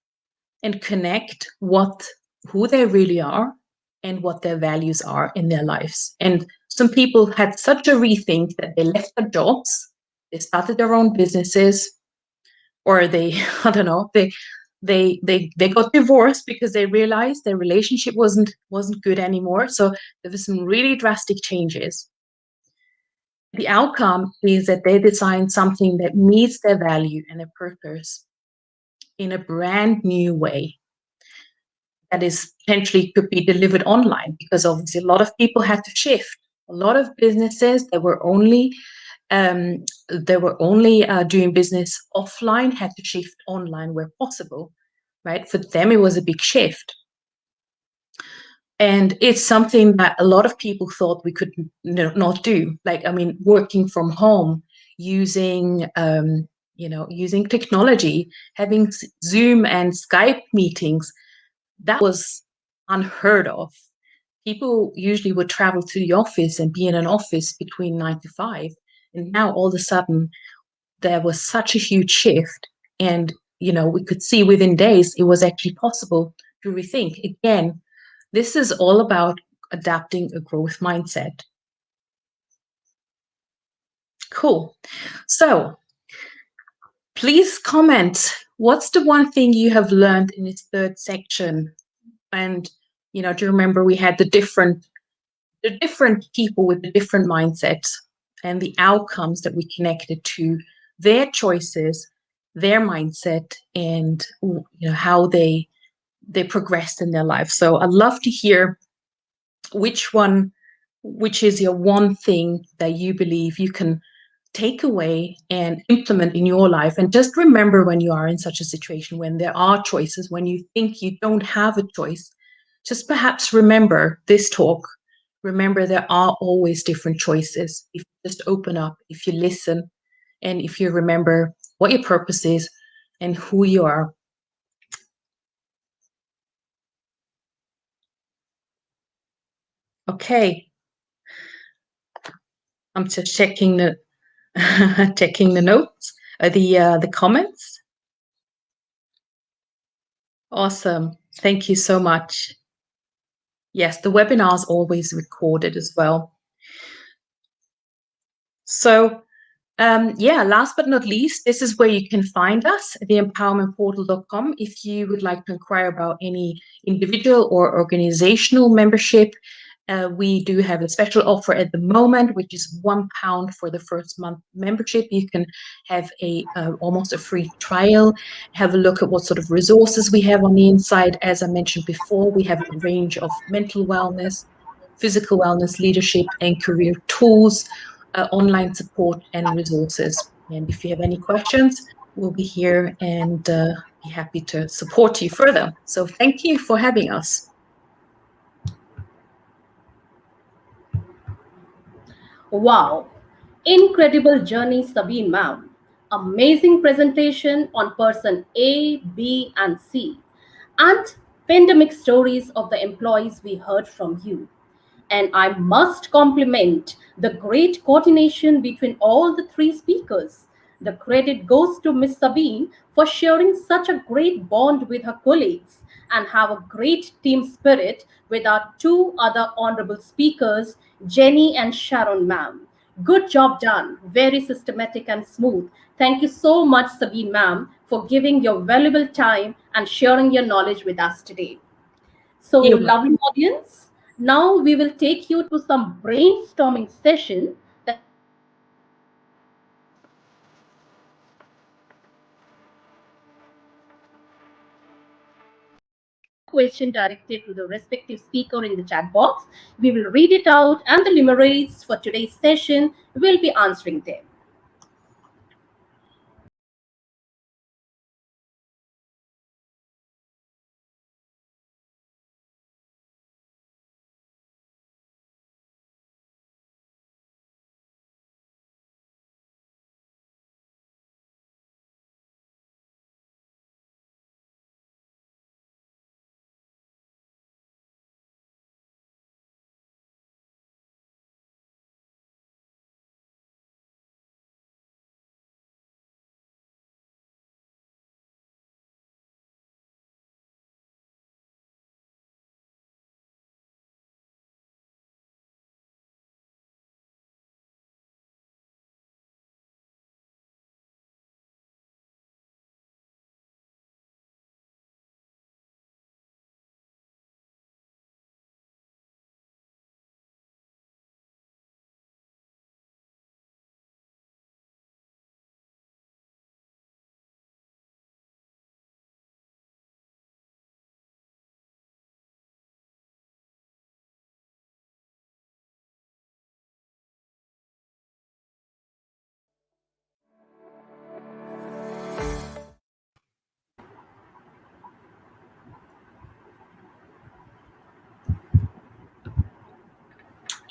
and connect who they really are and what their values are in their lives. And some people had such a rethink that they left their jobs, they started their own businesses, or they got divorced because they realized their relationship wasn't good anymore. So there was some really drastic changes. The outcome is that they design something that meets their value and their purpose in a brand new way that is potentially could be delivered online, because obviously a lot of people had to shift. A lot of businesses that were only doing business offline had to shift online where possible, right? For them, it was a big shift. And it's something that a lot of people thought we could not do. Like, working from home, using, using technology, having Zoom and Skype meetings, that was unheard of. People usually would travel to the office and be in an office between 9 to 5. And now all of a sudden, there was such a huge shift. And, we could see within days it was actually possible to rethink. Again, this is all about adapting a growth mindset. Cool. So please comment. What's the one thing you have learned in this third section? And, do you remember we had the different people with the different mindsets and the outcomes that we connected to their choices, their mindset, and how they progressed in their life. So I'd love to hear which is your one thing that you believe you can take away and implement in your life. And just remember, when you are in such a situation, when there are choices, when you think you don't have a choice, just perhaps remember this talk. Remember, there are always different choices. If you just open up, if you listen, and if you remember what your purpose is and who you are. Okay. I'm just checking the checking the notes, the comments. Awesome. Thank you so much. Yes, the webinar is always recorded as well. So, last but not least, this is where you can find us, theempowermentportal.com. If you would like to inquire about any individual or organizational membership, we do have a special offer at the moment, which is £1 for the first month membership. You can have almost a free trial, have a look at what sort of resources we have on the inside. As I mentioned before, we have a range of mental wellness, physical wellness, leadership, and career tools, online support, and resources. And if you have any questions, we'll be here and be happy to support you further. So thank you for having us. Wow, incredible journey, Sabine ma'am. Amazing presentation on person A, B, and C, and pandemic stories of the employees we heard from you. And I must compliment the great coordination between all the three speakers. The credit goes to Miss Sabine for sharing such a great bond with her colleagues and have a great team spirit with our two other honorable speakers, Jenny and Sharon ma'am. Good job done. Very systematic and smooth. Thank you so much, Sabine ma'am, for giving your valuable time and sharing your knowledge with us today. So, lovely audience, now we will take you to some brainstorming session. That question directed to the respective speaker in the chat box. We will read it out, and the luminaries for today's session will be answering them.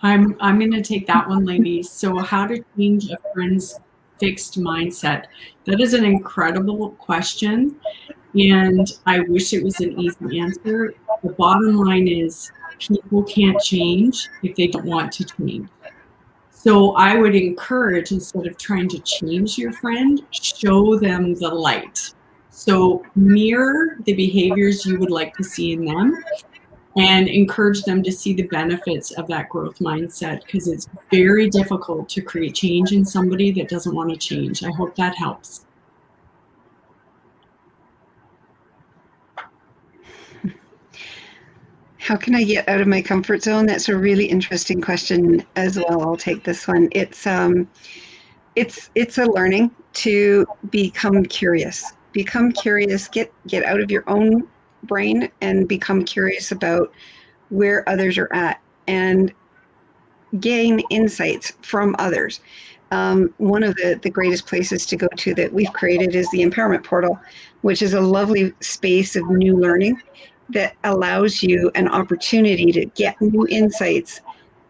I'm going to take that one, ladies. So how to change a friend's fixed mindset? That is an incredible question, and I wish it was an easy answer. The bottom line is people can't change if they don't want to change. So I would encourage, instead of trying to change your friend, show them the light. So mirror the behaviors you would like to see in them and encourage them to see the benefits of that growth mindset, because it's very difficult to create change in somebody that doesn't want to change. I hope that helps. How can I get out of my comfort zone? That's a really interesting question as well. I'll take this one. It's a learning to become curious. Become curious, get out of your own brain and become curious about where others are at and gain insights from others. One of the greatest places to go to that we've created is the Empowerment Portal, which is a lovely space of new learning that allows you an opportunity to get new insights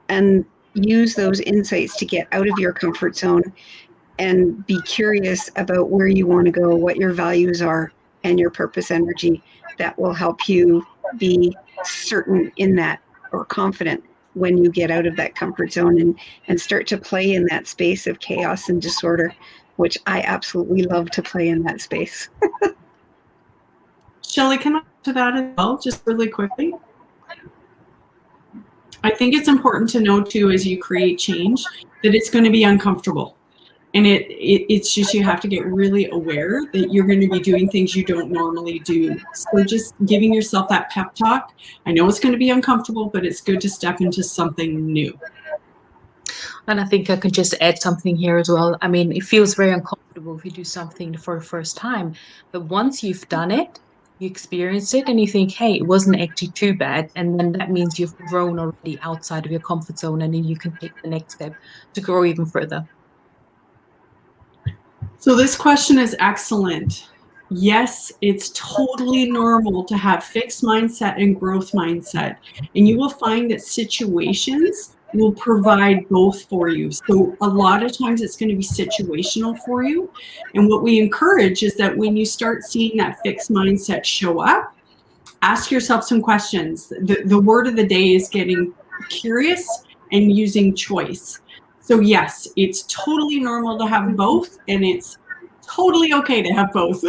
and use those insights to get out of your comfort zone and be curious about where you want to go, what your values are, and your purpose energy that will help you be certain in that, or confident when you get out of that comfort zone and start to play in that space of chaos and disorder, which I absolutely love to play in that space. Shelley, can I add to that as well, just really quickly? I think it's important to know too, as you create change, that it's going to be uncomfortable. And it's just, you have to get really aware that you're going to be doing things you don't normally do. So just giving yourself that pep talk. I know it's going to be uncomfortable, but it's good to step into something new. And I think I could just add something here as well. I mean, it feels very uncomfortable if you do something for the first time, but once you've done it, you experience it and you think, hey, it wasn't actually too bad. And then that means you've grown already outside of your comfort zone, and then you can take the next step to grow even further. So this question is excellent. Yes, it's totally normal to have fixed mindset and growth mindset. And you will find that situations will provide both for you. So a lot of times it's going to be situational for you. And what we encourage is that when you start seeing that fixed mindset show up, ask yourself some questions. The word of the day is getting curious and using choice. So yes, it's totally normal to have both, and it's totally okay to have both.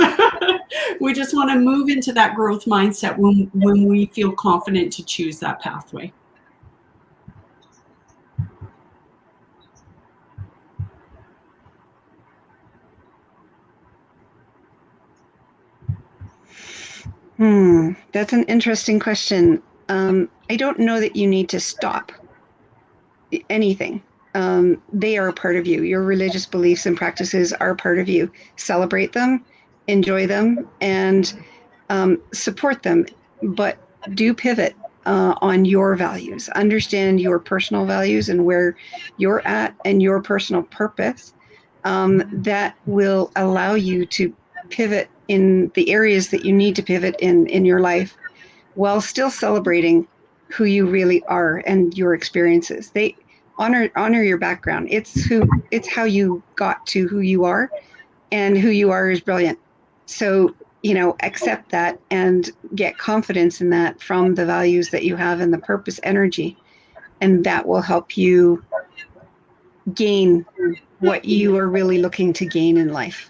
We just want to move into that growth mindset when we feel confident to choose that pathway. That's an interesting question. I don't know that you need to stop anything. They are a part of you. Your religious beliefs and practices are a part of you. Celebrate them, enjoy them, and support them, but do pivot on your values. Understand your personal values and where you're at and your personal purpose. That will allow you to pivot in the areas that you need to pivot in your life, while still celebrating who you really are and your experiences. They honor your background. It's how you got to who you are, and who you are is brilliant. So, accept that and get confidence in that from the values that you have and the purpose energy, and that will help you gain what you are really looking to gain in life.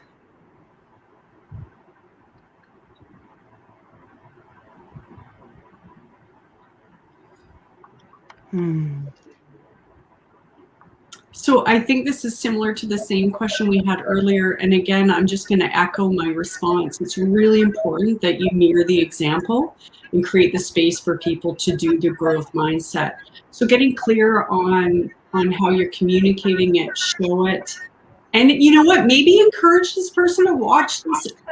So I think this is similar to the same question we had earlier. And again, I'm just going to echo my response. It's really important that you mirror the example and create the space for people to do the growth mindset. So getting clear on how you're communicating it, show it. And you know what? Maybe encourage this person to watch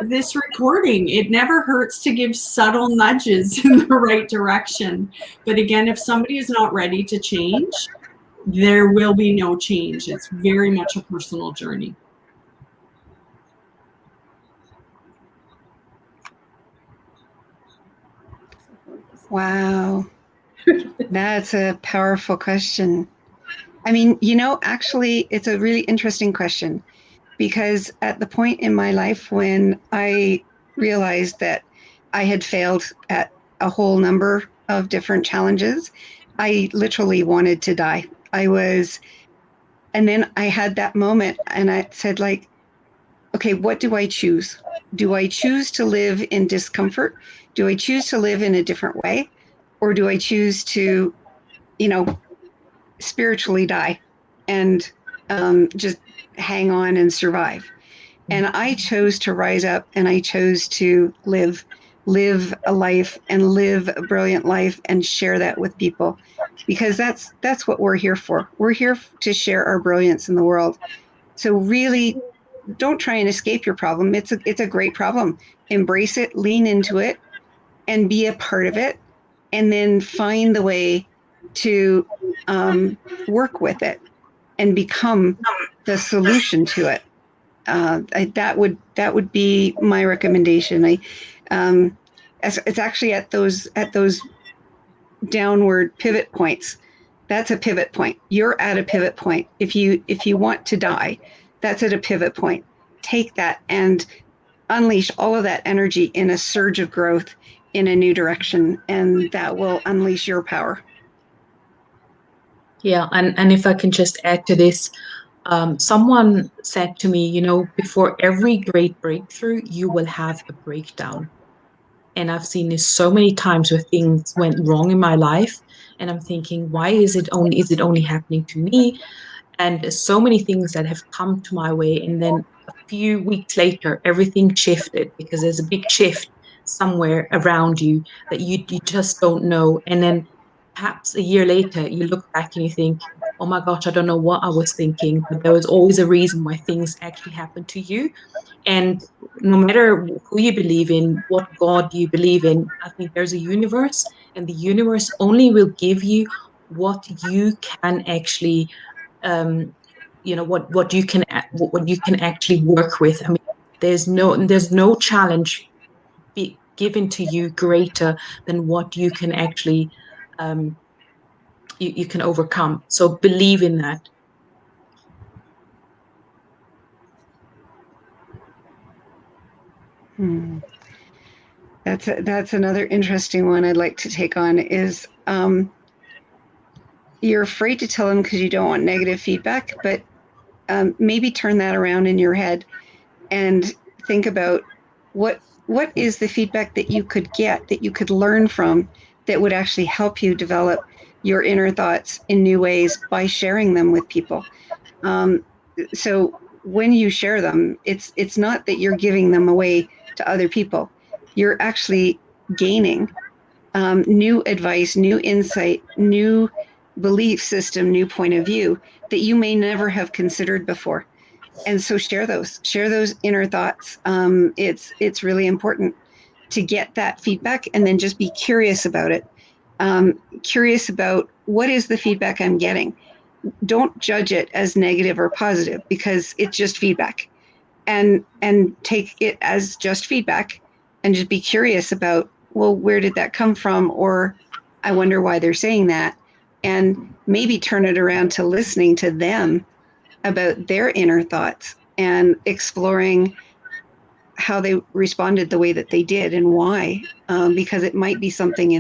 this recording. It never hurts to give subtle nudges in the right direction. But again, if somebody is not ready to change, there will be no change. It's very much a personal journey. Wow. That's a powerful question. I mean, actually, it's a really interesting question. because at the point in my life when I realized that I had failed at a whole number of different challenges, I literally wanted to die. And then I had that moment and I said, like, okay, what do I choose? Do I choose to live in discomfort? Do I choose to live in a different way? Or do I choose to, spiritually die and just hang on and survive? And I chose to rise up and I chose to live a life and live a brilliant life and share that with people, because that's what we're here for. We're here to share our brilliance in the world. So really, don't try and escape your problem. It's a great problem. Embrace it, lean into it, and be a part of it, and then find the way to work with it and become the solution to it. That would be my recommendation. It's actually at those downward pivot points. That's a pivot point. You're at a pivot point. If you want to die, that's at a pivot point. Take that and unleash all of that energy in a surge of growth in a new direction, and that will unleash your power. Yeah, and if I can just add to this, someone said to me, before every great breakthrough, you will have a breakdown. And I've seen this so many times where things went wrong in my life, and I'm thinking, why is it only happening to me? And there's so many things that have come to my way, and then a few weeks later, everything shifted because there's a big shift somewhere around you that you just don't know. And then perhaps a year later, you look back and you think, oh my gosh, I don't know what I was thinking, but there was always a reason why things actually happened to you. And no matter who you believe in, what God you believe in, I think there's a universe, and the universe only will give you what you can actually, what you can actually work with. I mean, there's no challenge given to you greater than what you can actually you can overcome. So believe in that. That's another interesting one I'd like to take on is you're afraid to tell them because you don't want negative feedback, but maybe turn that around in your head and think about what is the feedback that you could get, that you could learn from, that would actually help you develop your inner thoughts in new ways by sharing them with people. So when you share them, it's not that you're giving them away to other people. You're actually gaining new advice, new insight, new belief system, new point of view that you may never have considered before. And so share those inner thoughts. It's really important to get that feedback and then just be curious about it. Curious about what is the feedback I'm getting. Don't judge it as negative or positive, because it's just feedback, and take it as just feedback and just be curious about, well, where did that come from? Or I wonder why they're saying that. And maybe turn it around to listening to them about their inner thoughts and exploring how they responded the way that they did and why, because it might be something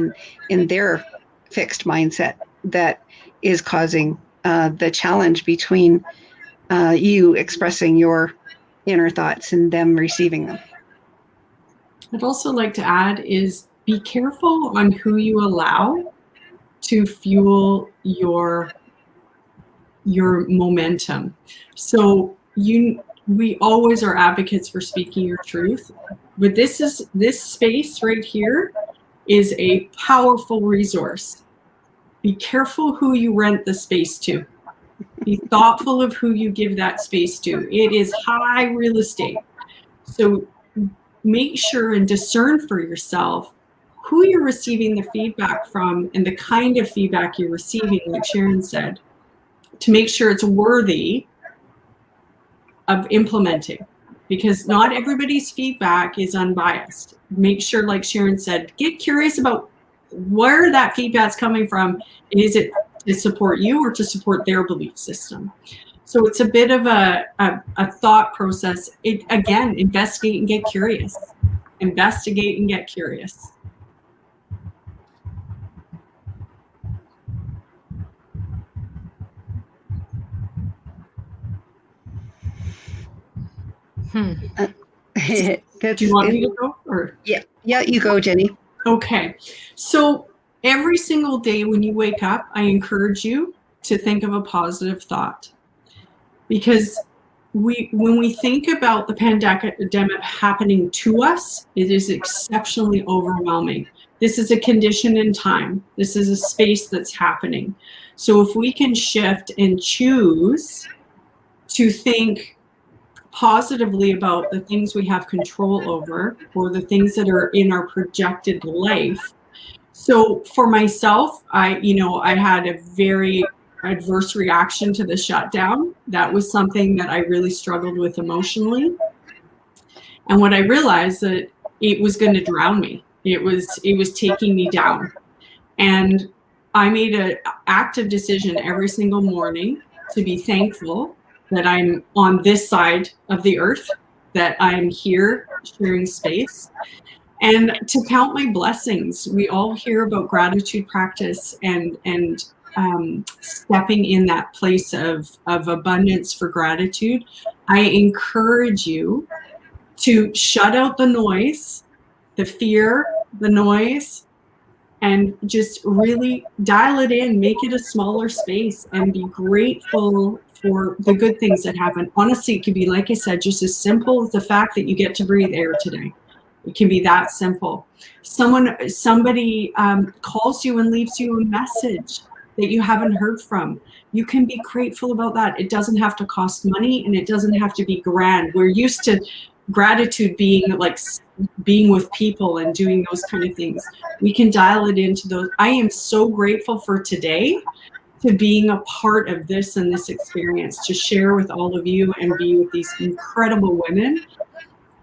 in their fixed mindset that is causing the challenge between you expressing your inner thoughts and them receiving them. I'd also like to add is be careful on who you allow to fuel your momentum. So we always are advocates for speaking your truth, but this space right here is a powerful resource. Be careful who you rent the space to. Be thoughtful of who you give that space to. It is high real estate. So make sure and discern for yourself who you're receiving the feedback from and the kind of feedback you're receiving, like Sharon said, to make sure it's worthy of implementing, because not everybody's feedback is unbiased. Make sure, like Sharon said, get curious about where that feedback's coming from, and is it to support you or to support their belief system? So it's a bit of a thought process. Again, investigate and get curious. Investigate and get curious. That's, Do you want me to go? Or? Yeah, you go, Jenny. Okay. So every single day when you wake up, I encourage you to think of a positive thought. Because when we think about the pandemic happening to us, it is exceptionally overwhelming. This is a condition in time. This is a space that's happening. So if we can shift and choose to think positively about the things we have control over, or the things that are in our projected life. So for myself, I had a very adverse reaction to the shutdown. That was something that I really struggled with emotionally. And what I realized that it was going to drown me. It was taking me down. And I made an active decision every single morning to be thankful that I'm on this side of the earth, that I'm here sharing space, and to count my blessings. We all hear about gratitude practice and stepping in that place of abundance for gratitude. I encourage you to shut out the noise, the fear, the noise, and just really dial it in, make it a smaller space, and be grateful for the good things that happen. Honestly, it can be, like I said, just as simple as the fact that you get to breathe air today. It can be that simple. Somebody calls you and leaves you a message that you haven't heard from. You can be grateful about that. It doesn't have to cost money, and it doesn't have to be grand. We're used to gratitude being like being with people and doing those kind of things. We can dial it into those. I am so grateful for today, to being a part of this and this experience, to share with all of you and be with these incredible women.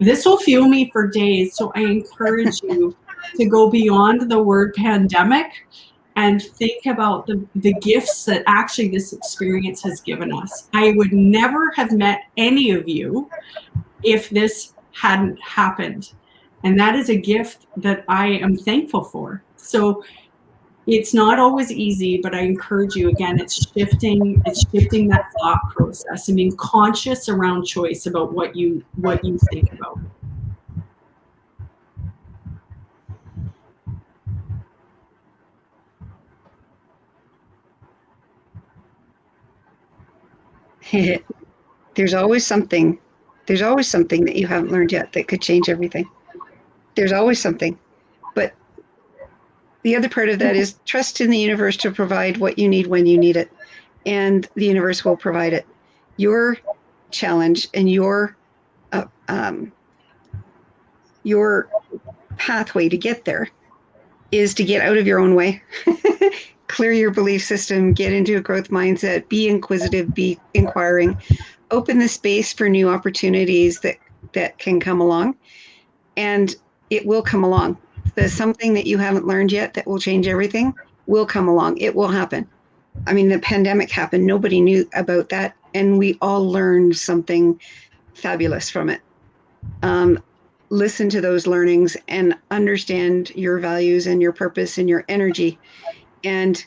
This will fuel me for days. So I encourage you to go beyond the word pandemic and think about the gifts that actually this experience has given us. I would never have met any of you if this hadn't happened. And that is a gift that I am thankful for. So it's not always easy, but I encourage you, again, it's shifting that thought process and being conscious around choice about what you think about. There's always something that you haven't learned yet that could change everything. There's always something. But the other part of that is trust in the universe to provide what you need when you need it. And the universe will provide it. Your challenge and your pathway to get there is to get out of your own way. Clear your belief system, get into a growth mindset, be inquisitive, be inquiring, open the space for new opportunities that can come along, and it will come along. There's something that you haven't learned yet that will change everything will come along. It will happen. I mean, the pandemic happened. Nobody knew about that, and we all learned something fabulous from it. Listen to those learnings and understand your values and your purpose and your energy. And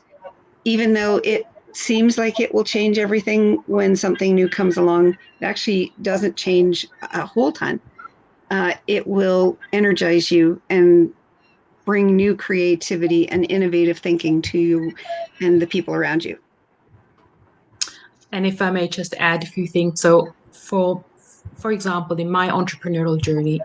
even though it seems like it will change everything when something new comes along, it actually doesn't change a whole ton. It will energize you and bring new creativity and innovative thinking to you and the people around you. And if I may just add a few things. So for example, in my entrepreneurial journey,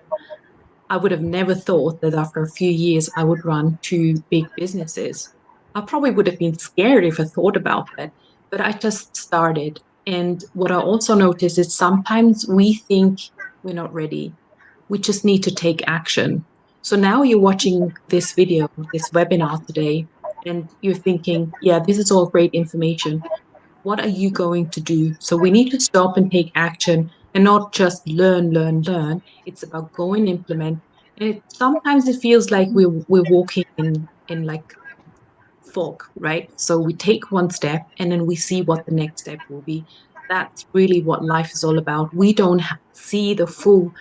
I would have never thought that after a few years I would run 2 big businesses. I probably would have been scared if I thought about that, but I just started. And what I also noticed is sometimes we think we're not ready. We just need to take action. So now you're watching this video, this webinar today, and you're thinking, yeah, this is all great information. What are you going to do? So we need to stop and take action and not just learn. It's about go and implement. And sometimes it feels like we're walking in like fog, right? So we take one step and then we see what the next step will be. that's really what life is all about. We don't see the full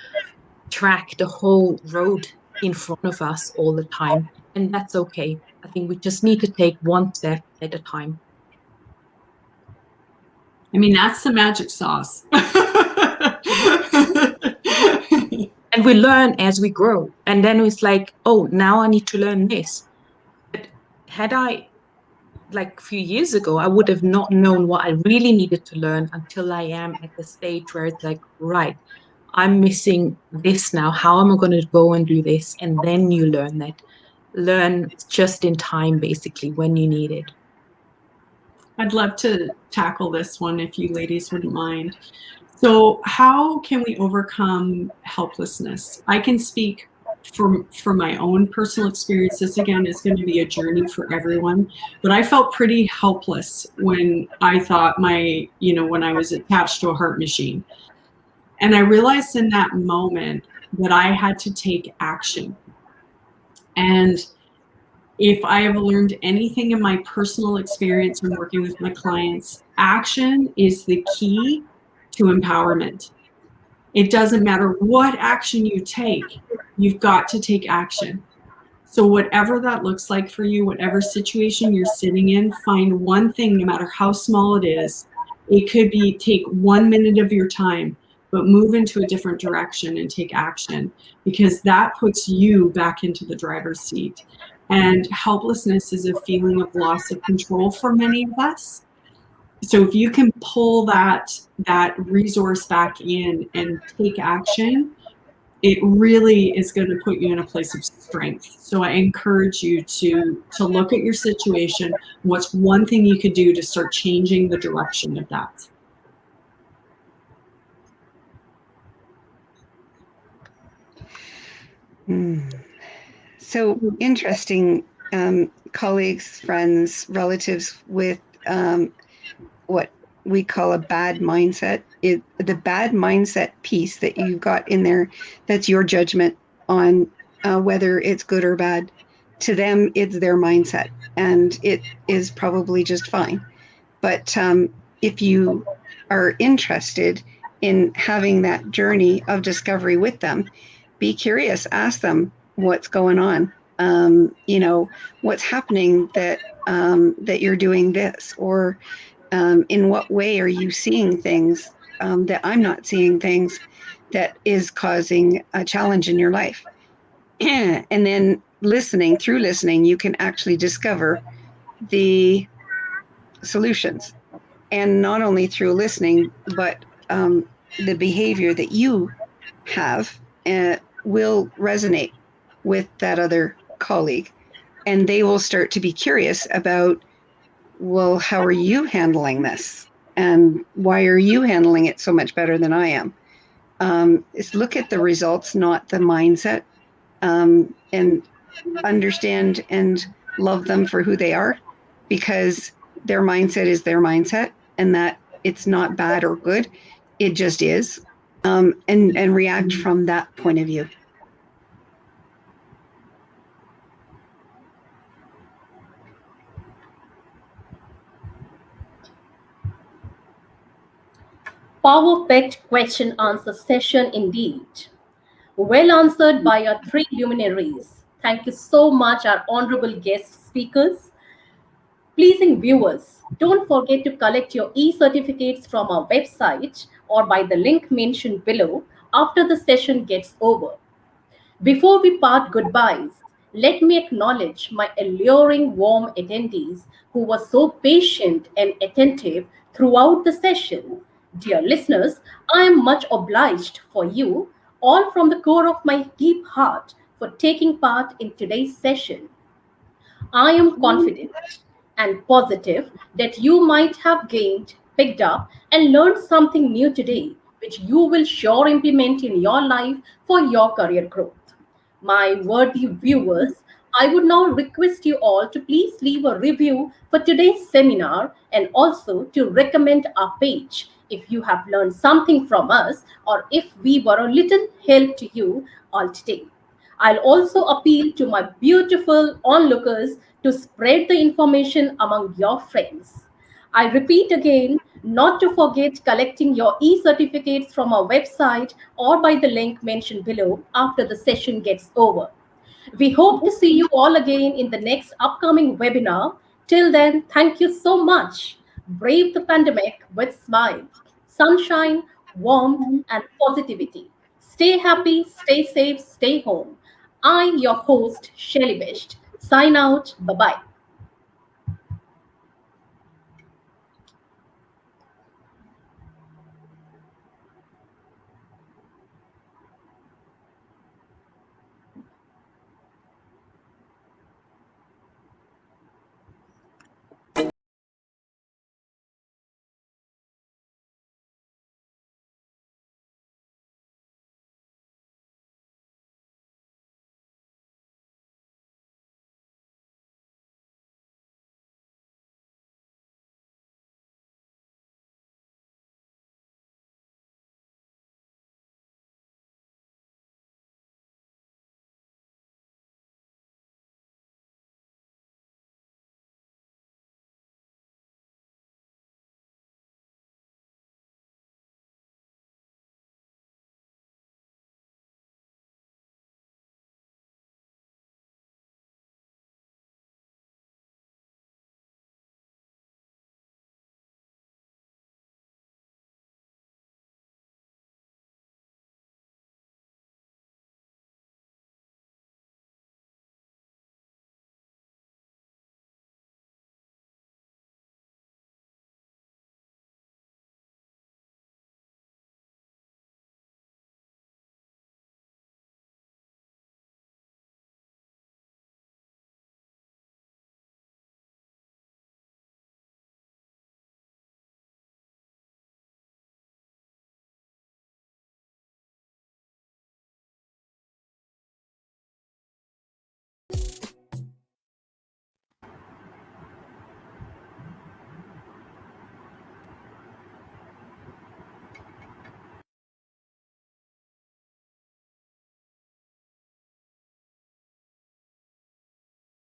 track, the whole road in front of us all the time, and that's okay. I think we just need to take one step at a time. I mean, that's the magic sauce. And we learn as we grow. And then it's like, oh, now I need to learn this. But had I, like a few years ago, I would have not known what I really needed to learn until I am at the stage where it's like, right, I'm missing this now. How am I going to go and do this? And then you learn that. Learn just in time, basically, when you need it. I'd love to tackle this one if you ladies wouldn't mind. So how can we overcome helplessness? I can speak from my own personal experience. This again is going to be a journey for everyone, but I felt pretty helpless when I thought when I was attached to a heart machine. And I realized in that moment that I had to take action. And if I have learned anything in my personal experience when working with my clients, action is the key to empowerment. It doesn't matter what action you take, you've got to take action. So whatever that looks like for you, whatever situation you're sitting in, find one thing, no matter how small it is. It could be take 1 minute of your time, but move into a different direction and take action, because that puts you back into the driver's seat. And helplessness is a feeling of loss of control for many of us. So if you can pull that resource back in and take action, it really is going to put you in a place of strength. So I encourage you to look at your situation. What's one thing you could do to start changing the direction of that? So interesting, colleagues, friends, relatives with what we call a bad mindset. The bad mindset piece that you've got in there, that's your judgment on whether it's good or bad. To them, it's their mindset, and it is probably just fine. But if you are interested in having that journey of discovery with them, be curious, ask them what's going on. What's happening that you're doing this, or in what way are you seeing things that I'm not seeing, things that is causing a challenge in your life. And then through listening, you can actually discover the solutions. And not only through listening, but the behavior that you have will resonate with that other colleague. And they will start to be curious about, well, how are you handling this? And why are you handling it so much better than I am? Is look at the results, not the mindset, and understand and love them for who they are, because their mindset is their mindset, and that it's not bad or good. It just is. And react from that point of view. Power-packed question answer session indeed. Well answered by our three luminaries. Thank you so much, our honorable guest speakers. Pleasing viewers, don't forget to collect your e-certificates from our website or by the link mentioned below after the session gets over. Before we part goodbyes, let me acknowledge my alluring, warm attendees who were so patient and attentive throughout the session. Dear listeners, I am much obliged for you, all from the core of my deep heart, for taking part in today's session. I am confident and positive that you might have gained, picked up, and learned something new today, which you will sure implement in your life for your career growth. My worthy viewers, I would now request you all to please leave a review for today's seminar, and also to recommend our page if you have learned something from us, or if we were a little help to you all today. I'll also appeal to my beautiful onlookers to spread the information among your friends. I repeat again, Not to forget collecting your e-certificates from our website or by the link mentioned below after the session gets over. We hope to see you all again in the next upcoming webinar. Till then, thank you so much. Brave the pandemic with smile, sunshine, warmth, and positivity. Stay happy, stay safe, stay home. I, your host, Shelly Best, sign out. Bye bye.